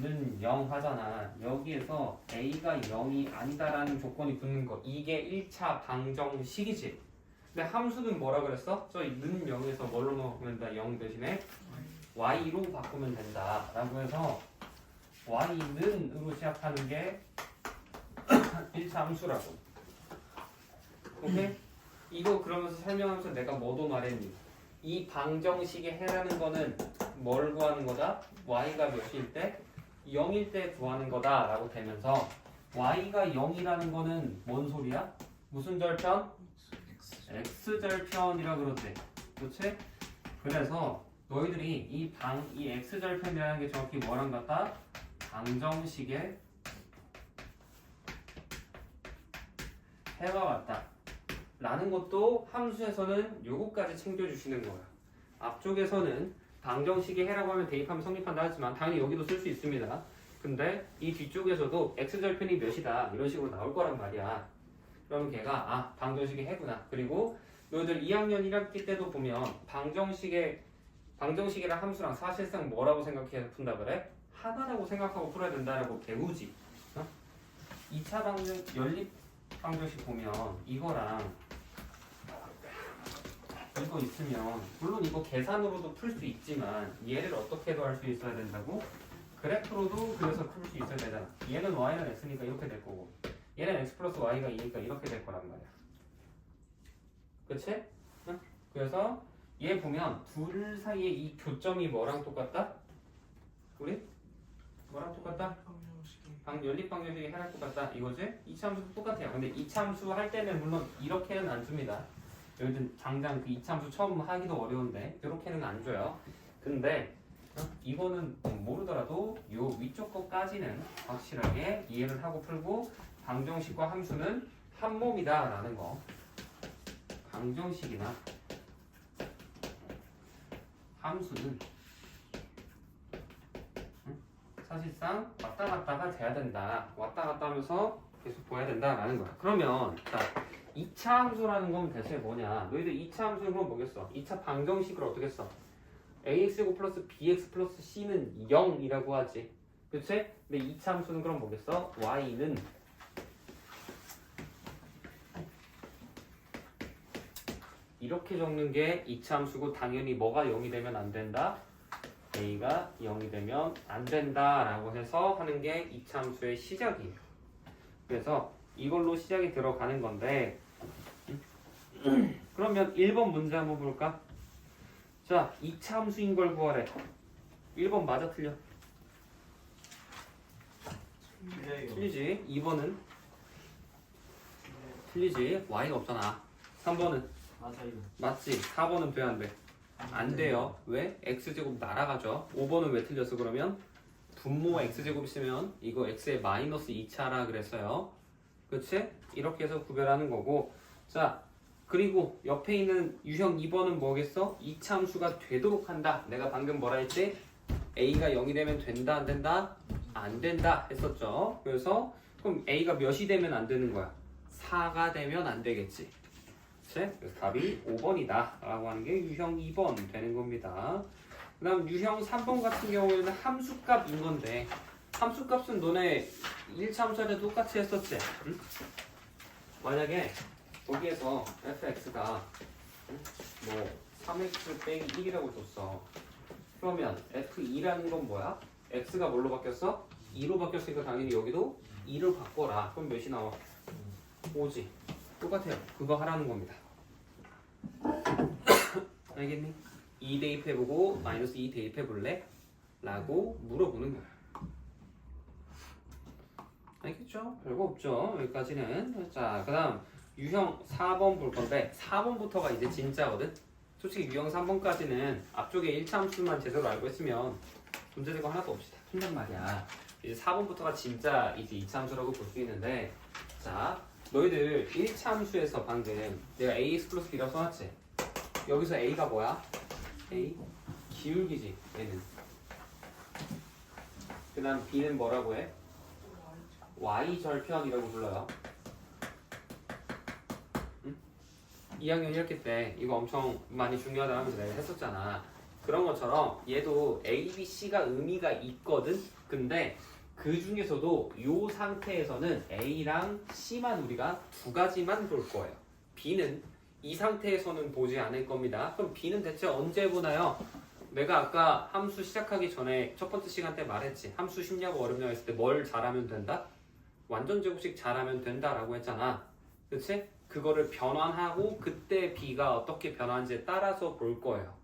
는 0 하잖아. 여기에서 a가 0이 아니다라는 조건이 붙는 거. 이게 1차 방정식이지. 근데 함수는 뭐라 그랬어? 저희 는 0에서 뭘로 바꾸면 된다? 0 대신에 y로 바꾸면 된다. 라고 해서 y는으로 시작하는 게 1차 함수라고. 오케이? 이거 그러면서 설명하면서 내가 뭐도 말했니? 이 방정식에 해라는 거는 뭘 구하는 거다? y가 몇일 때? 0일 때 구하는 거다 라고 되면서 y가 0이라는 거는 뭔 소리야? 무슨 절편? x절편이라 그러지. 그렇지? 그래서 너희들이 이 x절편이라는 게 정확히 뭐랑 같다? 방정식의 해와 같다 라는 것도 함수에서는 요거까지 챙겨주시는 거야. 앞쪽에서는 방정식의 해라고 하면 대입하면 성립한다 하지만 당연히 여기도 쓸 수 있습니다. 근데 이 뒤쪽에서도 x절편이 몇이다 이런 식으로 나올 거란 말이야. 그러면 걔가 방정식의 해구나. 그리고 너희들 2학년 1학기 때도 보면 방정식이랑 함수랑 사실상 뭐라고 생각해 푼다 그래? 하나라고 생각하고 풀어야 된다라고 배우지. 2차 연립 방정식 보면 이거랑 이거 있으면 물론 이거 계산으로도 풀 수 있지만 얘를 어떻게도 할 수 있어야 된다고? 그래프로도 그래서 풀 수 있어야 되잖아. 얘는 y는 x니까 이렇게 될 거고 얘는 x 플러스 y가 2니까 이렇게 될 거란 말이야. 그치? 응? 그래서 얘 보면 둘 사이에 이 교점이 뭐랑 똑같다? 우리? 뭐랑 똑같다? 연립방정식이 해랑 똑같다 이거지? 이차함수도 똑같아요. 근데 이차함수 할 때는 물론 이렇게는 안 줍니다. 여기는 당장 그 이차함수 처음 하기도 어려운데 이렇게는 안 줘요. 근데 이거는 모르더라도 요 위쪽 거까지는 확실하게 이해를 하고 풀고 방정식과 함수는 한 몸이다 라는 거. 방정식이나 함수는 사실상 왔다 갔다가 돼야 된다. 왔다 갔다 하면서 계속 보여야 된다라는 거야. 그러면 자, 2차 함수라는 건 대체 뭐냐? 너희들 2차 함수는 그럼 뭐겠어? 2차 방정식을 어떻게 써? ax제곱 플러스 bx 플러스 c는 0이라고 하지. 그치? 근데 2차 함수는 그럼 뭐겠어? y는 이렇게 적는 게 2차 함수고 당연히 뭐가 0이 되면 안 된다? a가 0이 되면 안 된다라고 해서 하는 게 2차 함수의 시작이에요. 그래서 이걸로 시작이 들어가는 건데 그러면 1번 문제 한번 볼까? 자, 2차 함수인 걸 구하래. 1번 맞아 틀려? 틀리지. 2번은 틀리지. y가 없잖아. 3번은 맞아요. 맞지. 4번은 돼 안 돼? 안 돼요. 왜? x제곱 날아가죠. 5번은 왜 틀렸어 그러면? 분모 x제곱 있으면 이거 x의 마이너스 2차라 그랬어요. 그치? 이렇게 해서 구별하는 거고. 자, 그리고 옆에 있는 유형 2번은 뭐겠어? 2차 함수가 되도록 한다. 내가 방금 뭐라 했지? a가 0이 되면 된다 안 된다? 안 된다 했었죠. 그래서 그럼 a가 몇이 되면 안 되는 거야? 4가 되면 안 되겠지. 그래서 답이 5번이다 라고 하는 게 유형 2번 되는 겁니다. 그 다음 유형 3번 같은 경우에는 함수값인 건데 함수값은 너네 1차 함수할 때 똑같이 했었지? 응? 만약에 거기에서 fx가 뭐 3x 빼기 1이라고 줬어. 그러면 f2라는 건 뭐야? x가 뭘로 바뀌었어? 2로 바뀌었으니까 당연히 여기도 2를 바꿔라. 그럼 몇이 나와? 5지. 똑같아요. 그거 하라는 겁니다. 알겠니? 2 대입해보고 마이너스 2 대입해볼래? 라고 물어보는 거야. 알겠죠? 별거 없죠? 여기까지는. 자, 그 다음 유형 4번 볼 건데 4번부터가 이제 진짜거든? 솔직히 유형 3번까지는 앞쪽에 1차 함수만 제대로 알고 있으면 문제될 거 하나도 없이 다 푼단 말이야. 이제 4번부터가 진짜 이제 2차 함수라고 볼 수 있는데 자, 너희들 1차 함수에서 방금 내가 ax 플러스 b라고 써놨지? 여기서 a가 뭐야? a 기울기지 얘는. 그 다음 b는 뭐라고 해? y 절편이라고 불러요. 응? 2학년 1학기 때 이거 엄청 많이 중요하다 하면서 내가 했었잖아. 그런 것처럼 얘도 a, b, c가 의미가 있거든? 근데 그 중에서도 이 상태에서는 A랑 C만 우리가 두 가지만 볼 거예요. B는 이 상태에서는 보지 않을 겁니다. 그럼 B는 대체 언제 보나요? 내가 아까 함수 시작하기 전에 첫 번째 시간 때 말했지. 함수 쉽냐고 어렵냐고 했을 때 뭘 잘하면 된다? 완전 제곱식 잘하면 된다라고 했잖아. 그치? 그거를 변환하고 그때 B가 어떻게 변하는지에 따라서 볼 거예요.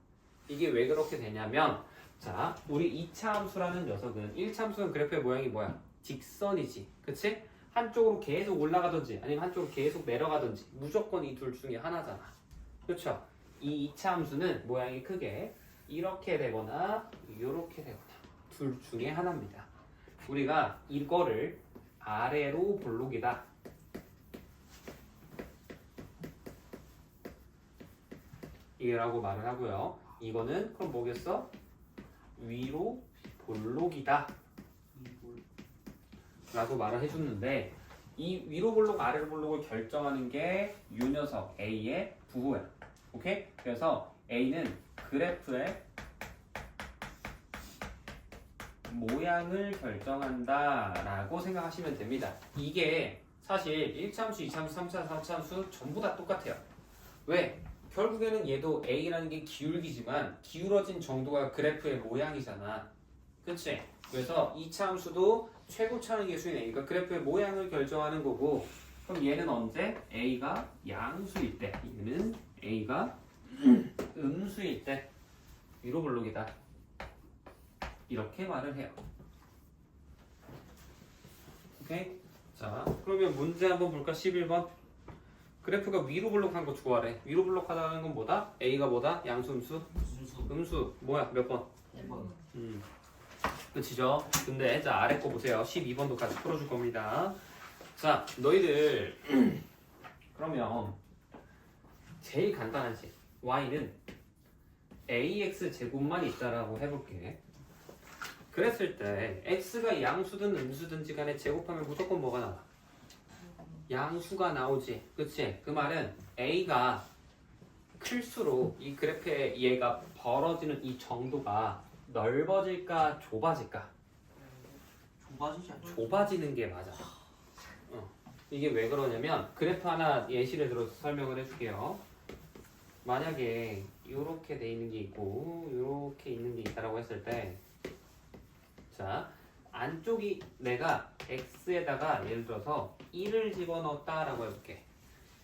이게 왜 그렇게 되냐면 자, 우리 2차 함수라는 녀석은 1차 함수는 그래프의 모양이 뭐야? 직선이지. 그치? 한쪽으로 계속 올라가든지 아니면 한쪽으로 계속 내려가든지 무조건 이 둘 중에 하나잖아. 그렇죠? 이 2차 함수는 모양이 크게 이렇게 되거나 이렇게 되거나 둘 중에 하나입니다. 우리가 이거를 아래로 볼록이다. 이라고 말을 하고요. 이거는 그럼 뭐겠어? 위로 볼록이다 라고 말을 해줬는데 이 위로 볼록 아래로 볼록을 결정하는 게 이 녀석 A의 부호야. 오케이? 그래서 A는 그래프의 모양을 결정한다 라고 생각하시면 됩니다. 이게 사실 1차 함수, 2차 함수, 3차, 4차 함수 전부 다 똑같아요. 왜? 결국에는 얘도 A라는 게 기울기지만 기울어진 정도가 그래프의 모양이잖아. 그치? 그래서 2차 함수도 최고 차는 계수인 A가 그래프의 모양을 결정하는 거고 그럼 얘는 언제? A가 양수일 때 얘는 A가 음수일 때 위로 볼록이다 이렇게 말을 해요. 오케이? 자 그러면 문제 한번 볼까? 11번 그래프가 위로 볼록한 거 구하래. 위로 볼록하다는 건 뭐다? A가 뭐다? 양수 음수? 순수 음수 뭐야 몇 번? 1번. 그치죠? 근데 자 아래 거 보세요. 12번도 같이 풀어줄 겁니다. 자 너희들 그러면 제일 간단하지. y는 ax 제곱만 있다라고 해볼게. 그랬을 때 x가 양수든 음수든지 간에 제곱하면 무조건 뭐가 나와? 양수가 나오지. 그치? 그 말은 a가 클수록 이 그래프의 얘가 벌어지는 이 정도가 넓어질까 좁아질까? 좁아지지 않죠? 좁아지는 게 맞아. 이게 왜 그러냐면 그래프 하나 예시를 들어서 설명을 해줄게요. 만약에 이렇게 돼 있는 게 있고 이렇게 있는 게 있다라고 했을 때, 자 안쪽이 내가 x에다가 예를 들어서 1을 집어넣었다라고 해볼게.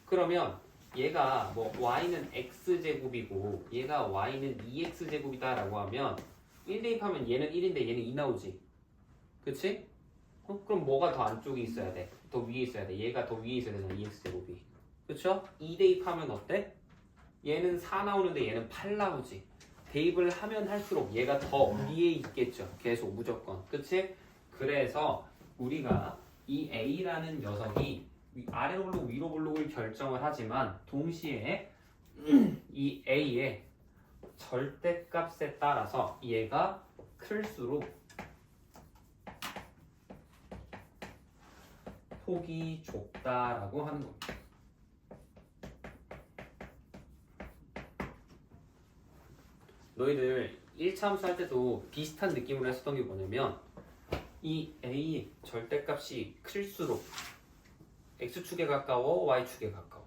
그러면 얘가 뭐 y는 x 제곱이고 얘가 y는 2x 제곱이다라고 하면 1 대입하면 얘는 1인데 얘는 2 나오지. 그치? 그럼 뭐가 더 안쪽에 있어야 돼? 더 위에 있어야 돼. 얘가 더 위에 있어야 되잖아. 2x 제곱이. 그쵸? 2 대입하면 어때? 얘는 4 나오는데 얘는 8 나오지. 대입을 하면 할수록 얘가 더 위에 있겠죠. 계속 무조건. 그치? 그래서 우리가 이 A라는 녀석이 아래로 볼록 위로 볼록을 결정을 하지만 동시에 이 A의 절대값에 따라서 얘가 클수록 폭이 좁다라고 하는 겁니다. 너희들 1차 함수 할 때도 비슷한 느낌으로 했었던 게 뭐냐면 이 A의 절대값이 클수록 X축에 가까워 Y축에 가까워.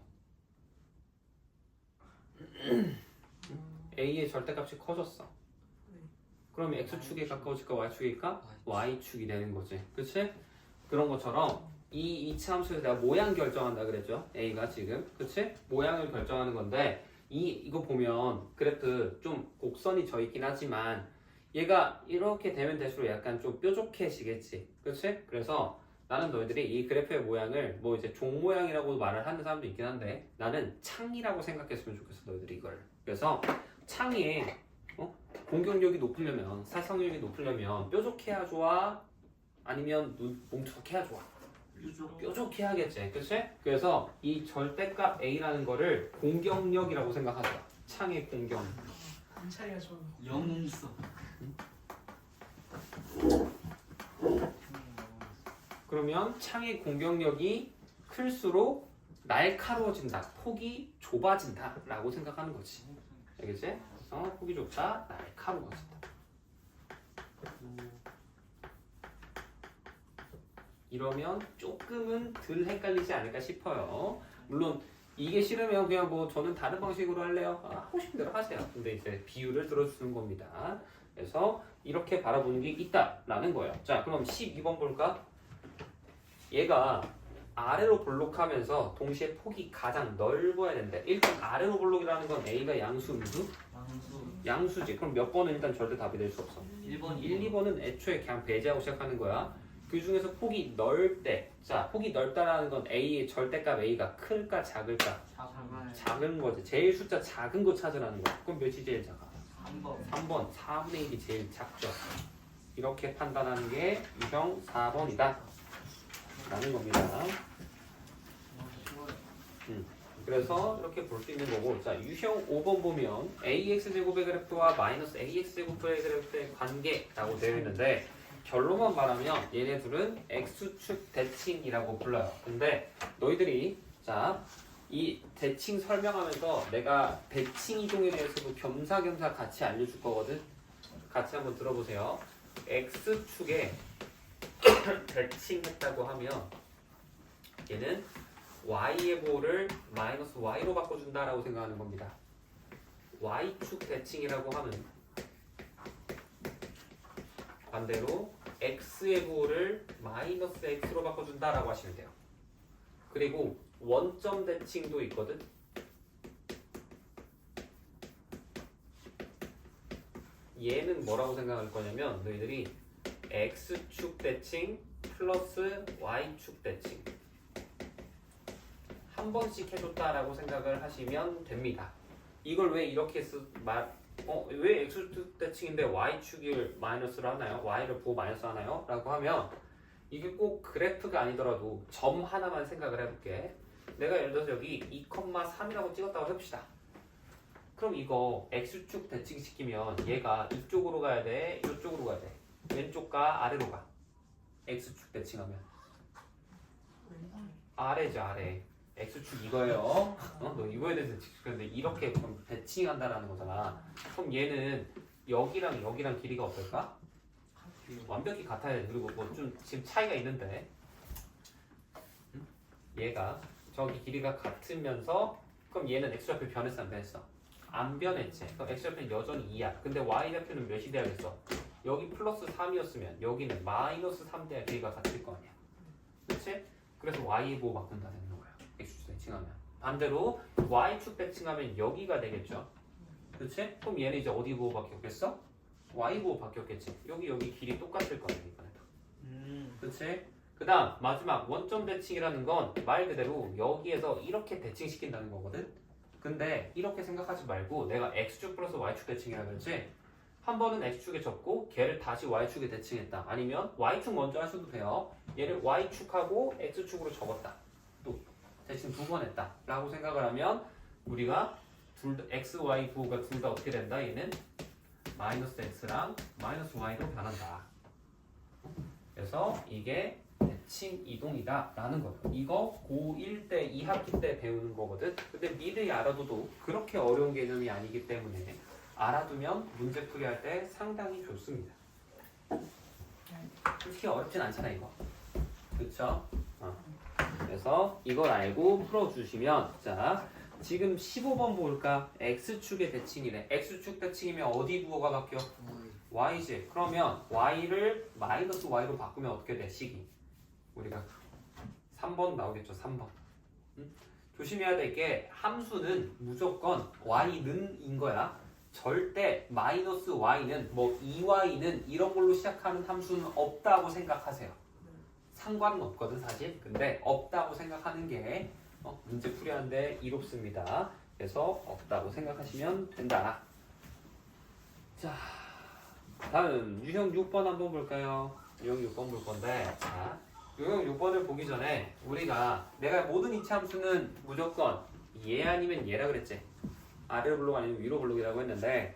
A의 절대값이 커졌어. 그러면 X축에 가까워질까 Y축일까? Y축이 되는 거지. 그치? 그런 것처럼 이 2차 함수에서 내가 모양 결정한다 그랬죠? A가 지금. 그치? 모양을 결정하는 건데 이거 보면 그래프 좀 곡선이 져 있긴 하지만 얘가 이렇게 되면 될수록 약간 좀 뾰족해지겠지. 그치? 그래서 나는 너희들이 이 그래프의 모양을 뭐 이제 종 모양이라고 말을 하는 사람도 있긴 한데 나는 창이라고 생각했으면 좋겠어 너희들이 이걸. 그래서 창에 공격력이 높으려면 살상력이 높으려면 뾰족해야 좋아? 아니면 뭉툭해야 좋아? 뾰족해야겠지. 그치? 그래서 이 절대값 A라는 거를 공격력이라고 생각하자. 창의 공격. 차이가 좋아. 영웅 있어. 그러면 창의 공격력이 클수록 날카로워진다. 폭이 좁아진다. 라고 생각하는 거지. 알겠지? 폭이 좁다. 날카로워진다. 이러면 조금은 덜 헷갈리지 않을까 싶어요. 물론 이게 싫으면 그냥 뭐 저는 다른 방식으로 할래요. 하고 싶은 대로 하세요. 근데 이제 비율을 들어주는 겁니다. 그래서 이렇게 바라보는 게 있다라는 거예요. 자, 그럼 12번 볼까? 얘가 아래로 볼록하면서 동시에 폭이 가장 넓어야 된대. 일단 아래로 볼록이라는 건 A가 양수, 음수? 양수지. 그럼 몇 번은 일단 절대 답이 될 수 없어. 1번, 1, 2번은 애초에 그냥 배제하고 시작하는 거야. 그 중에서 폭이 넓대. 자, 폭이 넓다라는 건 A의 절대값 A가 클까 작을까? 작은 거지. 제일 숫자 작은 거 찾으라는 거야. 그럼 몇이 제일 작아? 3번. 3번. 4분의 1이 제일 작죠. 이렇게 판단하는 게 유형 4번이다. 라는 겁니다. 그래서 이렇게 볼 수 있는 거고, 자 유형 5번 보면 AX제곱의 그래프와 마이너스 AX제곱의 그래프의 관계라고 되어 있는데 결론만 말하면 얘네 둘은 X축 대칭이라고 불러요. 근데 너희들이 자 이 대칭 설명하면서 내가 대칭 이동에 대해서도 겸사겸사 같이 알려줄 거거든. 같이 한번 들어보세요. X축에 대칭했다고 하면 얘는 Y의 보호를 마이너스 Y로 바꿔준다라고 생각하는 겁니다. Y축 대칭이라고 하면 반대로 x의 부호를 마이너스 x로 바꿔준다라고 하시면 돼요. 그리고 원점 대칭도 있거든. 얘는 뭐라고 생각할 거냐면 너희들이 x축 대칭 플러스 y축 대칭 한 번씩 해줬다라고 생각을 하시면 됩니다. 이걸 왜 이렇게 왜 x축 대칭인데 y축을 마이너스로 하나요? y를 부호 마이너스 하나요? 라고 하면 이게 꼭 그래프가 아니더라도 점 하나만 생각을 해볼게. 내가 예를 들어서 여기 2,3이라고 찍었다고 해봅시다. 그럼 이거 x축 대칭시키면 얘가 이쪽으로 가야 돼? 이쪽으로 가야 돼? 왼쪽과 아래로 가? x축 대칭하면 아래죠, 아래. x축 이거예요. 너 이거에 대해서 근데 이렇게 그럼 대칭한다라는 거잖아. 그럼 얘는 여기랑 여기랑 길이가 어떨까? 완벽히 같아야 돼. 그리고 뭐 좀 지금 차이가 있는데 얘가 저기 길이가 같으면서 그럼 얘는 x좌표 변했어 안 변했어? 안 변했지. 그럼 x좌표는 여전히 2야. 근데 y좌표는 몇이 돼야겠어? 여기 플러스 3이었으면 여기는 마이너스 3 돼야 길이가 같을 거 아니야. 그렇지? 그래서 y 보호 바꾼다 되는 거예요. x축 대칭하면. 반대로 y축 대칭하면 여기가 되겠죠. 그렇지? 그럼 얘는 이제 어디 보호 바뀌었겠어? y 보호 바뀌었겠지. 여기 길이 똑같을 거야 이번에도. 그렇지? 그 다음 마지막 원점 대칭이라는 건 말 그대로 여기에서 이렇게 대칭시킨다는 거거든. 근데 이렇게 생각하지 말고 내가 x축 플러스 y축 대칭이라 그랬지. 한 번은 x축에 접고 걔를 다시 y축에 대칭했다. 아니면 y축 먼저 하셔도 돼요. 얘를 y축하고 x축으로 접었다. 또 대칭 두 번 했다 라고 생각을 하면 우리가 x, y 부호가 둘 다 어떻게 된다? 얘는 마이너스 x랑 마이너스 y로 변한다. 그래서 이게 대칭 이동이다 라는 거예요. 이거 고1 때 2학기 때 배우는 거거든. 근데 미리 알아둬도 그렇게 어려운 개념이 아니기 때문에 알아두면 문제 풀이할 때 상당히 좋습니다. 솔직히 어렵진 않잖아 이거. 그쵸? 그래서 이걸 알고 풀어주시면 자 지금 15번 볼까? x축의 대칭이래. x축 대칭이면 어디 부호가 바뀌어? y지. 그러면 y를 마이너스 y로 바꾸면 어떻게 돼? 식이 우리가 3번 나오겠죠. 3번. 조심해야 될 게 함수는 무조건 y는 인 거야. 절대 마이너스 y는 뭐 2y는 이런 걸로 시작하는 함수는 없다고 생각하세요. 상관은 없거든 사실. 근데 없다고 생각하는 게 문제 풀이하는데 이롭습니다. 그래서 없다고 생각하시면 된다. 자, 다음 유형 6번 한번 볼까요? 유형 6번 볼 건데 자, 유형 6번을 보기 전에 우리가 내가 모든 이차 함수는 무조건 얘 아니면 얘라 그랬지. 아래로 블록 아니면 위로 블록이라고 했는데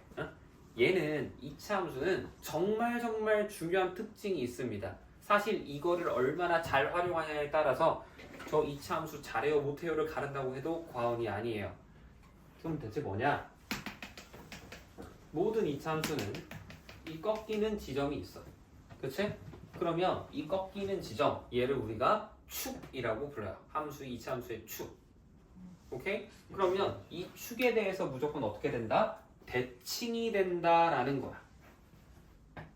얘는 이차 함수는 정말 중요한 특징이 있습니다. 사실 이거를 얼마나 잘 활용하냐에 따라서 저 이차 함수 잘해요 못해요를 가른다고 해도 과언이 아니에요. 그럼 대체 뭐냐? 모든 이차 함수는 이 꺾이는 지점이 있어. 그치? 그러면 이 꺾이는 지점 얘를 우리가 축이라고 불러요. 함수 이차 함수의 축. 오케이? 그러면 이 축에 대해서 무조건 어떻게 된다? 대칭이 된다라는 거야.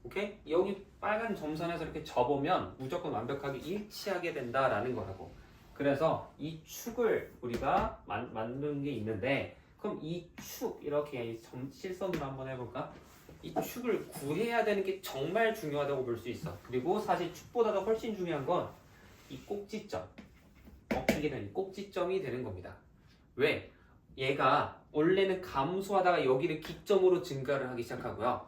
오케이? 여기 빨간 점선에서 이렇게 접으면 무조건 완벽하게 일치하게 된다라는 거라고. 그래서 이 축을 우리가 만드는 게 있는데 그럼 이 축 이렇게 실선으로 한번 해볼까? 이 축을 구해야 되는 게 정말 중요하다고 볼 수 있어. 그리고 사실 축보다도 훨씬 중요한 건 이 꼭지점. 꺾이게 되는 꼭지점이 되는 겁니다. 왜? 얘가 원래는 감소하다가 여기를 기점으로 증가를 하기 시작하고요.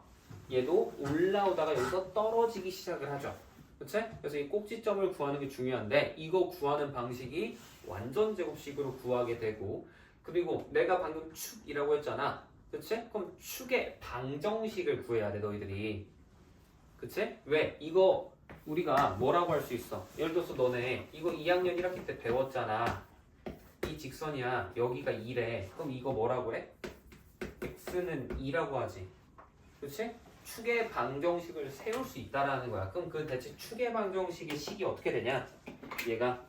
얘도 올라오다가 여기서 떨어지기 시작을 하죠. 그치? 그래서 이 꼭지점을 구하는 게 중요한데 이거 구하는 방식이 완전 제곱식으로 구하게 되고 그리고 내가 방금 축이라고 했잖아. 그치? 그럼 축의 방정식을 구해야 돼 너희들이. 그치? 왜? 이거 우리가 뭐라고 할 수 있어? 예를 들어서 너네 이거 2학년 1학기 때 배웠잖아. 이 직선이야. 여기가 2래. 그럼 이거 뭐라고 해? x는 2라고 하지. 그치? 축의 방정식을 세울 수 있다라는 거야. 그럼 그 대체 축의 방정식의 식이 어떻게 되냐? 얘가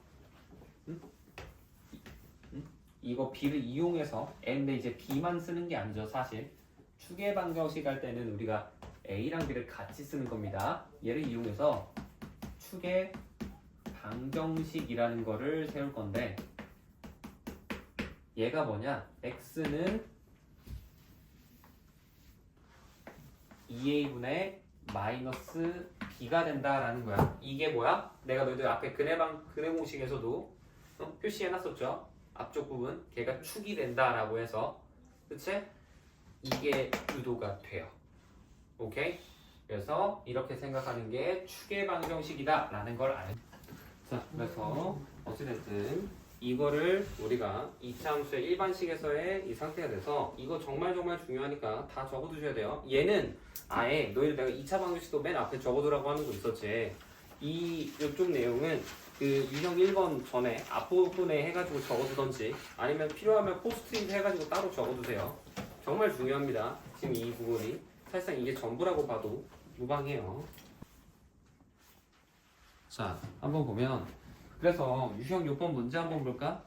이거 b를 이용해서 n데 이제 b만 쓰는 게 아니죠 사실. 축의 방정식 할 때는 우리가 A랑 B를 같이 쓰는 겁니다. 얘를 이용해서 축의 방정식이라는 거를 세울 건데 얘가 뭐냐? x는 2a분의 마이너스 b가 된다라는 거야. 이게 뭐야? 내가 너희들 앞에 근해 공식에서도 표시해놨었죠. 앞쪽 부분 걔가 축이 된다라고 해서 그치? 이게 유도가 돼요. 오케이? 그래서 이렇게 생각하는 게 축의 방정식이다 라는 걸 자, 그래서 어찌됐든 이거를 우리가 2차 함수의 일반식에서의 이 상태가 돼서 이거 정말 중요하니까 다 적어두셔야 돼요. 얘는 아예 너희들 내가 2차 방정식도 맨 앞에 적어두라고 하는 거 있었지. 이쪽 내용은 그 유형 1번 전에 앞부분에 해가지고 적어두던지 아니면 필요하면 포스트잇 해가지고 따로 적어두세요. 정말 중요합니다. 지금 이 부분이 사실상 이게 전부라고 봐도 무방해요. 자, 한번 보면 그래서 유형 6번 문제 한번 볼까?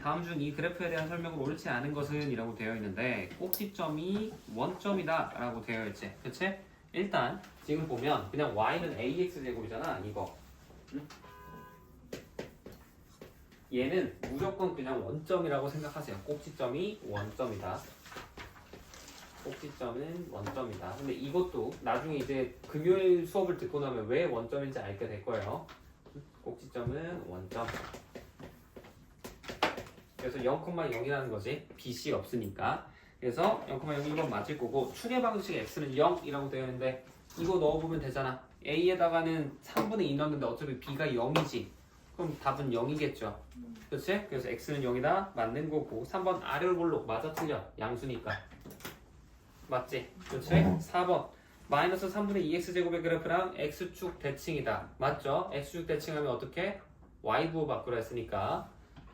다음 중 이 그래프에 대한 설명을 옳지 않은 것은 이라고 되어 있는데 꼭지점이 원점이다 라고 되어 있지. 그치? 일단 지금 보면 그냥 y는 ax 제곱이잖아 이거. 응? 얘는 무조건 그냥 원점이라고 생각하세요. 꼭지점이 원점이다. 꼭지점은 원점이다. 근데 이것도 나중에 이제 금요일 수업을 듣고 나면 왜 원점인지 알게 될 거예요. 꼭지점은 원점. 그래서 0,0이라는 거지. BC 없으니까. 그래서 0,0 이건 맞을 거고 축의 방정식 x는 0이라고 되어 있는데 이거 넣어보면 되잖아. a에다가는 3분의 2 넣었는데 어차피 b가 0이지. 그럼 답은 0이겠죠. 그렇지? 그래서 x는 0이다. 맞는 거고 3번 아래로 볼록 맞아 틀려. 양수니까. 맞지? 그렇지? 4번 마이너스 3분의 2x제곱의 그래프랑 x축 대칭이다. 맞죠? x축 대칭하면 어떻게? y 부호 바꾸라 했으니까.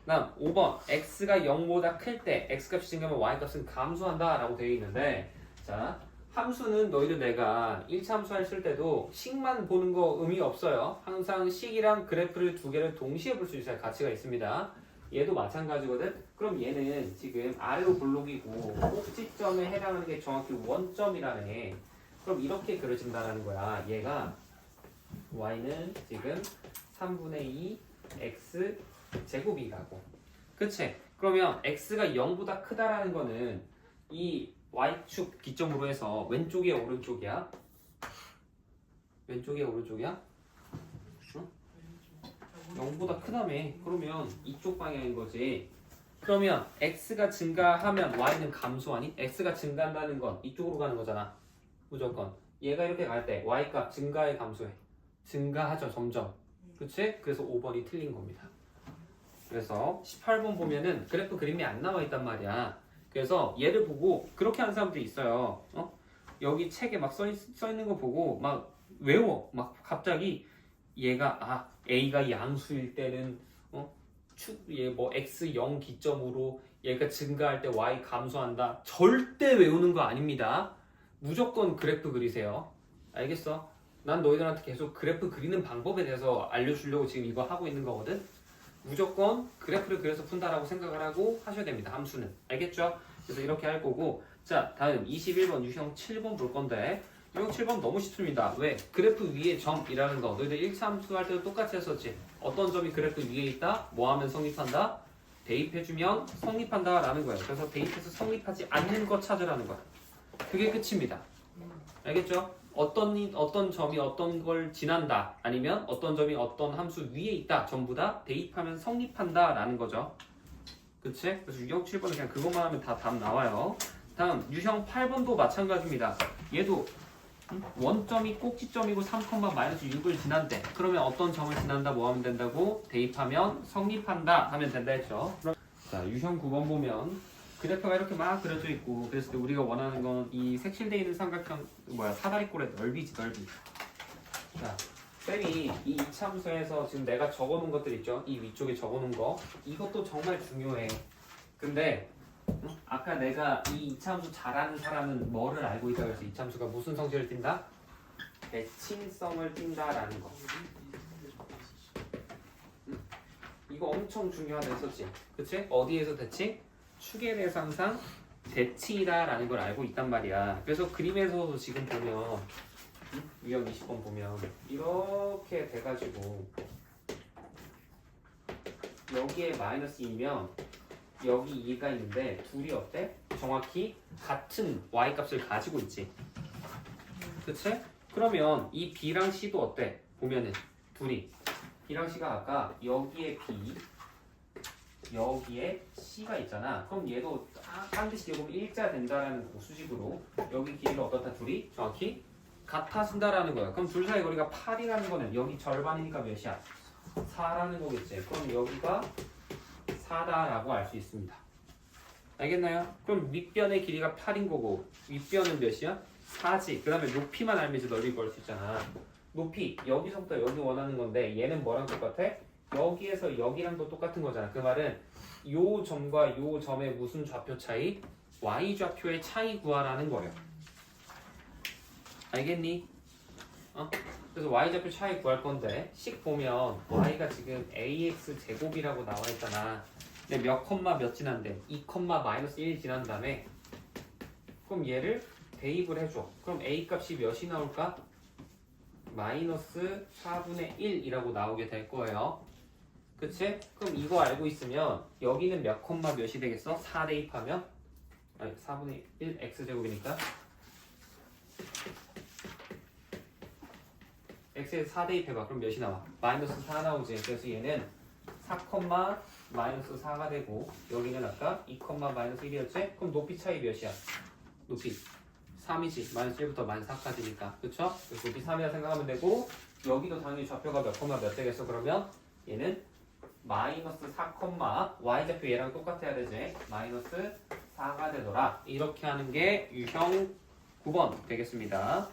다음 5번 x가 0보다 클 때 x값이 증가하면 y값은 감소한다 라고 되어 있는데 자 함수는 너희들 내가 1차 함수 했을 때도 식만 보는 거 의미 없어요. 항상 식이랑 그래프를 두 개를 동시에 볼 수 있어야 가치가 있습니다. 얘도 마찬가지거든. 그럼 얘는 지금 아래로 볼록이고 꼭지점에 해당하는 게 정확히 원점이라네. 그럼 이렇게 그려진다라는 거야. 얘가 y는 지금 3분의 2 x 제곱이라고. 그치? 그러면 x가 0보다 크다라는 거는 이 y축 기점으로 해서 왼쪽이야 오른쪽이야? 왼쪽이야 오른쪽이야? 0보다 크다며. 그러면 이쪽 방향인 거지. 그러면 x가 증가하면 y는 감소하니? x가 증가한다는 건 이쪽으로 가는 거잖아. 무조건. 얘가 이렇게 갈 때 y값 증가해 감소해? 증가하죠 점점. 그치? 그래서 5번이 틀린 겁니다. 그래서 18번 보면은 그래프 그림이 안 나와 있단 말이야. 그래서 얘를 보고 그렇게 하는 사람들이 있어요. 여기 책에 막 써 있는 거 보고 막 외워. 막 갑자기 얘가 a가 양수일 때는 얘 뭐 x0 기점으로 얘가 증가할 때 y 감소한다. 절대 외우는 거 아닙니다. 무조건 그래프 그리세요. 알겠어? 난 너희들한테 계속 그래프 그리는 방법에 대해서 알려주려고 지금 이거 하고 있는 거거든. 무조건 그래프를 그려서 푼다라고 생각을 하고 하셔야 됩니다. 함수는. 알겠죠? 그래서 이렇게 할 거고 자 다음 21번 유형 7번 볼 건데 유형 7번 너무 쉽습니다. 왜? 그래프 위에 점이라는 거 너희들 1차 함수 할 때도 똑같이 했었지. 어떤 점이 그래프 위에 있다? 뭐 하면 성립한다? 대입해주면 성립한다 라는 거예요. 그래서 대입해서 성립하지 않는 거 찾으라는 거야. 그게 끝입니다. 알겠죠? 어떤 점이 어떤 걸 지난다 아니면 어떤 점이 어떤 함수 위에 있다 전부 다 대입하면 성립한다 라는 거죠. 그치? 그래서 유형 7번은 그냥 그것만 하면 다 답 나와요. 다음 유형 8번도 마찬가지입니다. 얘도 원점이 꼭지점이고 3,-6을 지난대. 그러면 어떤 점을 지난다 뭐 하면 된다고? 대입하면 성립한다 하면 된다 했죠. 자 유형 9번 보면 그래프가 이렇게 막 그려져 있고 그랬을 때 우리가 원하는 건 이 색칠되어 있는 삼각형 사다리꼴의 넓이지 넓이. 자 쌤이 이 이참수에서 지금 내가 적어놓은 것들 있죠? 이 위쪽에 적어놓은 거 이것도 정말 중요해. 근데 아까 내가 이 이참수 잘하는 사람은 뭐를 알고 있다고 해서 이참수가 무슨 성질을 띈다? 대칭성을 띈다라는 거. 이거 엄청 중요하다 했었지. 그치? 어디에서 대칭? 축에 대해서 항상 대칭이다라는 걸 알고 있단 말이야. 그래서 그림에서도 지금 보면 유형 20번 보면 이렇게 돼가지고 여기에 마이너스 2면 여기 2가 있는데 둘이 어때? 정확히 같은 y값을 가지고 있지. 그치? 그러면 이 b랑 c도 어때? 보면은 둘이 b랑 c가 아까 여기에 b 여기에 c가 있잖아. 그럼 얘도 반드시 이거 일자 된다라는 그 수식으로 여기 길이가 어떻다? 둘이 정확히 같아진다라는 거야. 그럼 둘 사이 거리가 8이라는 거는 여기 절반이니까 몇이야? 4라는 거겠지. 그럼 여기가 4다라고 알 수 있습니다. 알겠나요? 그럼 밑변의 길이가 8인 거고 윗변은 몇이야? 4지. 그 다음에 높이만 알면 이제 넓이 구할 수 있잖아. 높이 여기서부터 여기 원하는 건데 얘는 뭐랑 똑같아? 여기에서 여기랑도 똑같은 거잖아. 그 말은 요 점과 요 점의 무슨 좌표 차이? y 좌표의 차이 구하라는 거예요. 알겠니? 그래서 y 좌표 차이 구할 건데 식 보면 y가 지금 ax 제곱이라고 나와 있잖아. 근데 몇 컴마 몇 지난데 2 컴마 마이너스 1 지난 다음에 그럼 얘를 대입을 해줘. 그럼 a 값이 몇이 나올까? 마이너스 4분의 1이라고 나오게 될 거예요. 그치? 그럼 이거 알고 있으면 여기는 몇 컴마 몇이 되겠어? 4 대입하면? 아니 4분의 1 x제곱이니까 x에 4 대입해봐. 그럼 몇이 나와? 마이너스 4 나오지. 그래서 얘는 4 컴마 마이너스 4가 되고 여기는 아까 2 컴마 마이너스 1이었지? 그럼 높이 차이 몇이야? 높이 3이지. 마이너스 1부터 마이너스 4까지니까. 그쵸? 그래서 높이 3이라 생각하면 되고 여기도 당연히 좌표가 몇 컴마 몇 되겠어? 그러면 얘는 마이너스 4 컴마 y좌표 얘랑 똑같아야 되지. 마이너스 4가 되더라. 이렇게 하는 게 유형 9번 되겠습니다.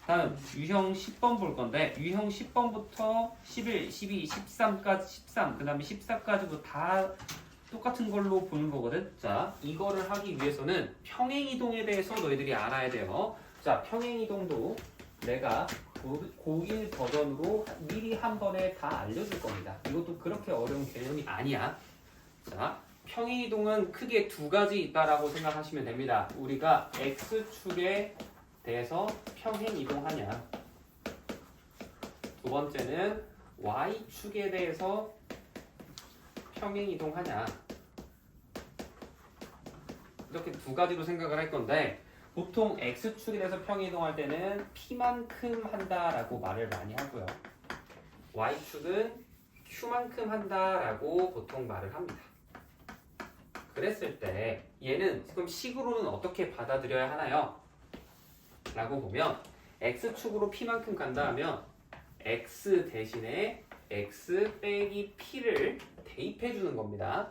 다음 유형 10번 볼 건데 유형 10번부터 11, 12, 13까지 13, 그 다음에 14까지도 다 똑같은 걸로 보는 거거든. 자, 이거를 하기 위해서는 평행이동에 대해서 너희들이 알아야 돼요. 자, 평행이동도 내가 고1 버전으로 미리 한 번에 다 알려줄 겁니다. 이것도 그렇게 어려운 개념이 아니야. 자, 평행이동은 크게 두 가지 있다라고 생각하시면 됩니다. 우리가 x축에 대해서 평행이동하냐. 두 번째는 y축에 대해서 평행이동하냐. 이렇게 두 가지로 생각을 할 건데 보통 x축에 대해서 평행이동할 때는 p만큼 한다라고 말을 많이 하고요. y축은 q만큼 한다라고 보통 말을 합니다. 그랬을 때 얘는 지금 식으로는 어떻게 받아들여야 하나요? 라고 보면 x축으로 p만큼 간다 하면 x 대신에 x 빼기 p를 대입해 주는 겁니다.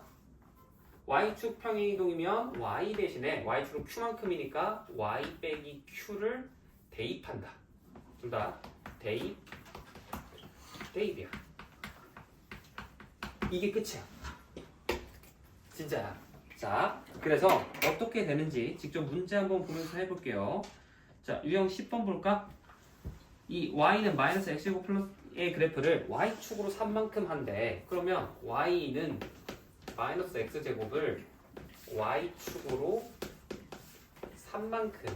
y축 평행이동이면 y 대신에 y축은 q만큼이니까 y 빼기 q를 대입한다. 둘 다 대입, 대입이야. 이게 끝이야. 진짜야. 자, 그래서 어떻게 되는지 직접 문제 한번 보면서 해볼게요. 자, 유형 10번 볼까? 이 y는 마이너스 x제곱 플러스의 그래프를 y축으로 3만큼 한대. 그러면 y는 마이너스 x제곱을 y축으로 3만큼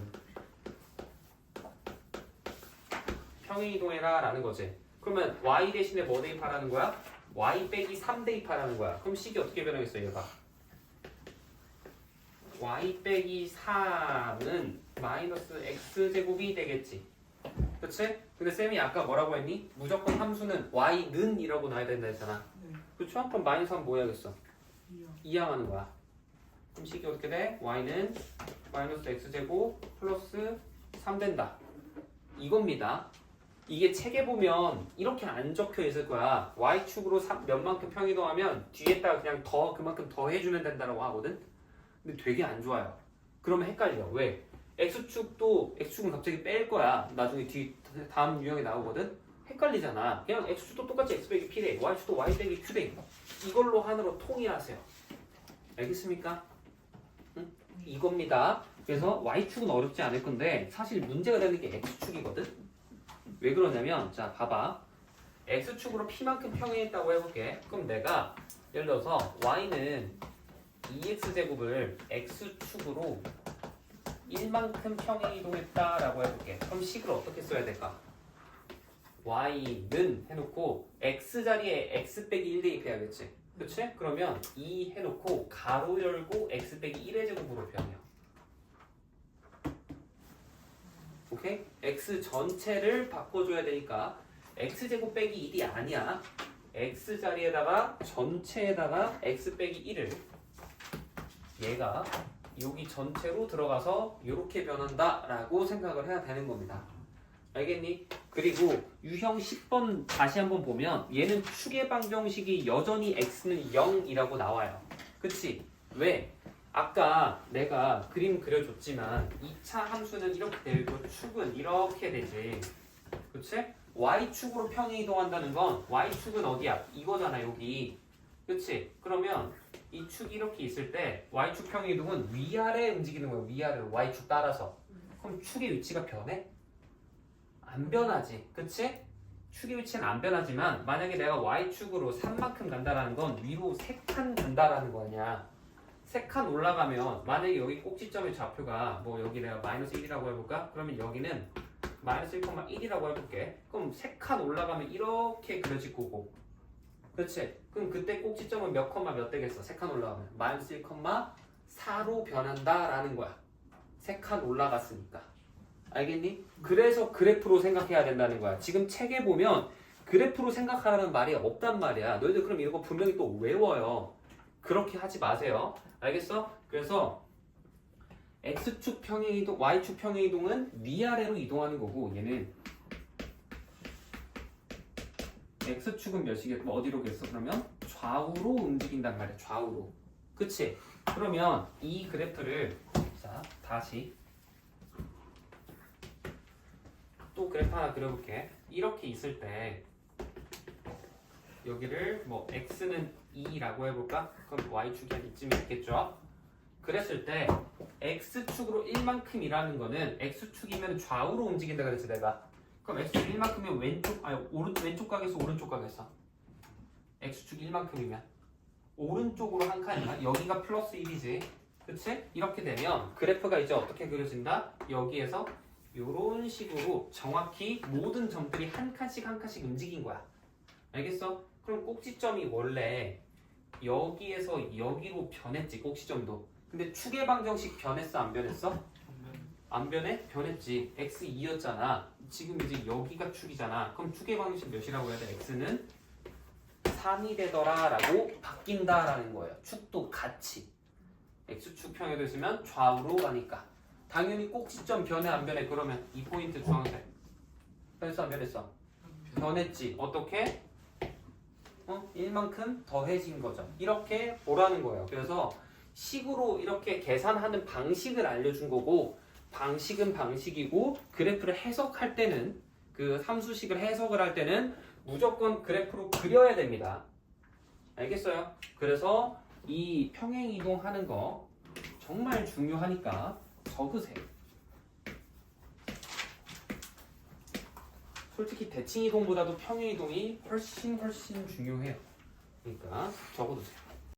평행이동해라 라는 거지. 그러면 y 대신에 뭐 대입하라는 거야? y 빼기 3 대입하라는 거야. 그럼 식이 어떻게 변하겠어 얘가? y 빼기 3은 마이너스 x제곱이 되겠지. 그치? 근데 쌤이 아까 뭐라고 했니? 무조건 함수는 y는 이라고 나와야 된다 했잖아. 네. 그쵸? 그럼 마이너스 하면 뭐 해야겠어? 이요. 이항하는 거야. 그럼 식이 어떻게 돼? y는 마이너스 x제곱 플러스 3 된다. 이겁니다. 이게 책에 보면 이렇게 안 적혀 있을 거야. y축으로 몇만큼 평이동하면 뒤에다가 그냥 그만큼 더 해주면 된다고 하거든. 근데 되게 안 좋아요. 그러면 헷갈려. 왜? x축은 갑자기 뺄 거야. 나중에 다음 유형에 나오거든. 헷갈리잖아. 그냥 x축도 똑같이 x 빼기 p 대 y축도 y 빼기 q 대 이걸로 하나로 통일하세요. 알겠습니까? 응? 이겁니다. 그래서 y축은 어렵지 않을 건데 사실 문제가 되는 게 x축이거든. 왜 그러냐면 자 봐봐. x축으로 p만큼 평행했다고 해볼게. 그럼 내가 예를 들어서 y는 2x제곱을 x축으로 1만큼 평행이동했다라고 해볼게. 그럼 식을 어떻게 써야 될까? y는 해놓고 x자리에 x 빼기 1 대입해야겠지. 그치? 그러면 2 해놓고 가로 열고 x 빼기 1의 제곱으로 표현해요. 오케이? x 전체를 바꿔줘야 되니까 x제곱 빼기 1이 아니야. x자리에다가 전체에다가 x 빼기 1을 얘가 여기 전체로 들어가서 이렇게 변한다라고 생각을 해야 되는 겁니다. 알겠니? 그리고 유형 10번 다시 한번 보면 얘는 축의 방정식이 여전히 x는 0이라고 나와요. 그치? 왜? 아까 내가 그림 그려줬지만 2차 함수는 이렇게 되고 축은 이렇게 되지. 그치? y축으로 평행이동한다는 건 y축은 어디야? 이거잖아 여기. 그치? 그러면 이 축이 이렇게 있을 때 y축 평행이동은 위아래 움직이는 거예요. 위아래로 y축 따라서. 그럼 축의 위치가 변해? 안 변하지. 그치? 축의 위치는 안 변하지만 만약에 내가 y축으로 3만큼 간다라는 건 위로 3칸 간다라는 거 아니야. 3칸 올라가면 만약에 여기 꼭지점의 좌표가 뭐 여기 내가 마이너스 1이라고 해볼까? 그러면 여기는 마이너스 1,1이라고 해볼게. 그럼 3칸 올라가면 이렇게 그려질 거고. 그렇지? 그럼 그때 꼭지점은 몇 컴마 몇 되겠어? 3칸 올라가면 마이너스 1,4로 변한다라는 거야. 3칸 올라갔으니까. 알겠니? 그래서 그래프로 생각해야 된다는 거야. 지금 책에 보면 그래프로 생각하라는 말이 없단 말이야. 너희들 그럼 이거 분명히 또 외워요. 그렇게 하지 마세요. 알겠어? 그래서 x축 평행이동, y축 평행이동은 위아래로 이동하는 거고 얘는 x축은 몇이겠고 어디로겠어? 그러면 좌우로 움직인단 말이야. 좌우로. 그치? 그러면 이 그래프를 자 다시 또 그래프 하나 그려볼게. 이렇게 있을 때 여기를 뭐 x는 2라고 해볼까? 그럼 y축이 한 이쯤에 있겠죠? 그랬을 때 x축으로 1만큼이라는 거는 x축이면 좌우로 움직인다 그랬지 내가. 그럼 x축 1만큼이면 왼쪽 각에서 오른쪽 각에서 x축 1만큼이면 오른쪽으로 한 칸이야. 여기가 플러스 1이지. 그치? 이렇게 되면 그래프가 이제 어떻게 그려진다? 여기에서 이런 식으로 정확히 모든 점들이 한 칸씩 한 칸씩 움직인 거야. 알겠어? 그럼 꼭지점이 원래 여기에서 여기로 변했지. 꼭지점도. 근데 축의 방정식 변했어? 안 변했어? 안 변해? 변했지. x2였잖아. 지금 이제 여기가 축이잖아. 그럼 축의 방정식 몇이라고 해야 돼? x는 3이 되더라 라고 바뀐다라는 거예요. 축도 같이. x축 평행도 있으면 좌우로 가니까. 당연히 꼭지점 변해 안 변해? 그러면 이 포인트 주황색. 변했어 안 변했어? 변했지. 어떻게? 1만큼 더해진 거죠. 이렇게 보라는 거예요. 그래서 식으로 이렇게 계산하는 방식을 알려준 거고 방식은 방식이고 그래프를 해석할 때는 그 함수식을 해석을 할 때는 무조건 그래프로 그려야 됩니다. 알겠어요? 그래서 이 평행 이동하는 거 정말 중요하니까 적으세요. 솔직히 대칭 이동보다도 평행 이동이 훨씬 중요해요. 그러니까 적어두세요.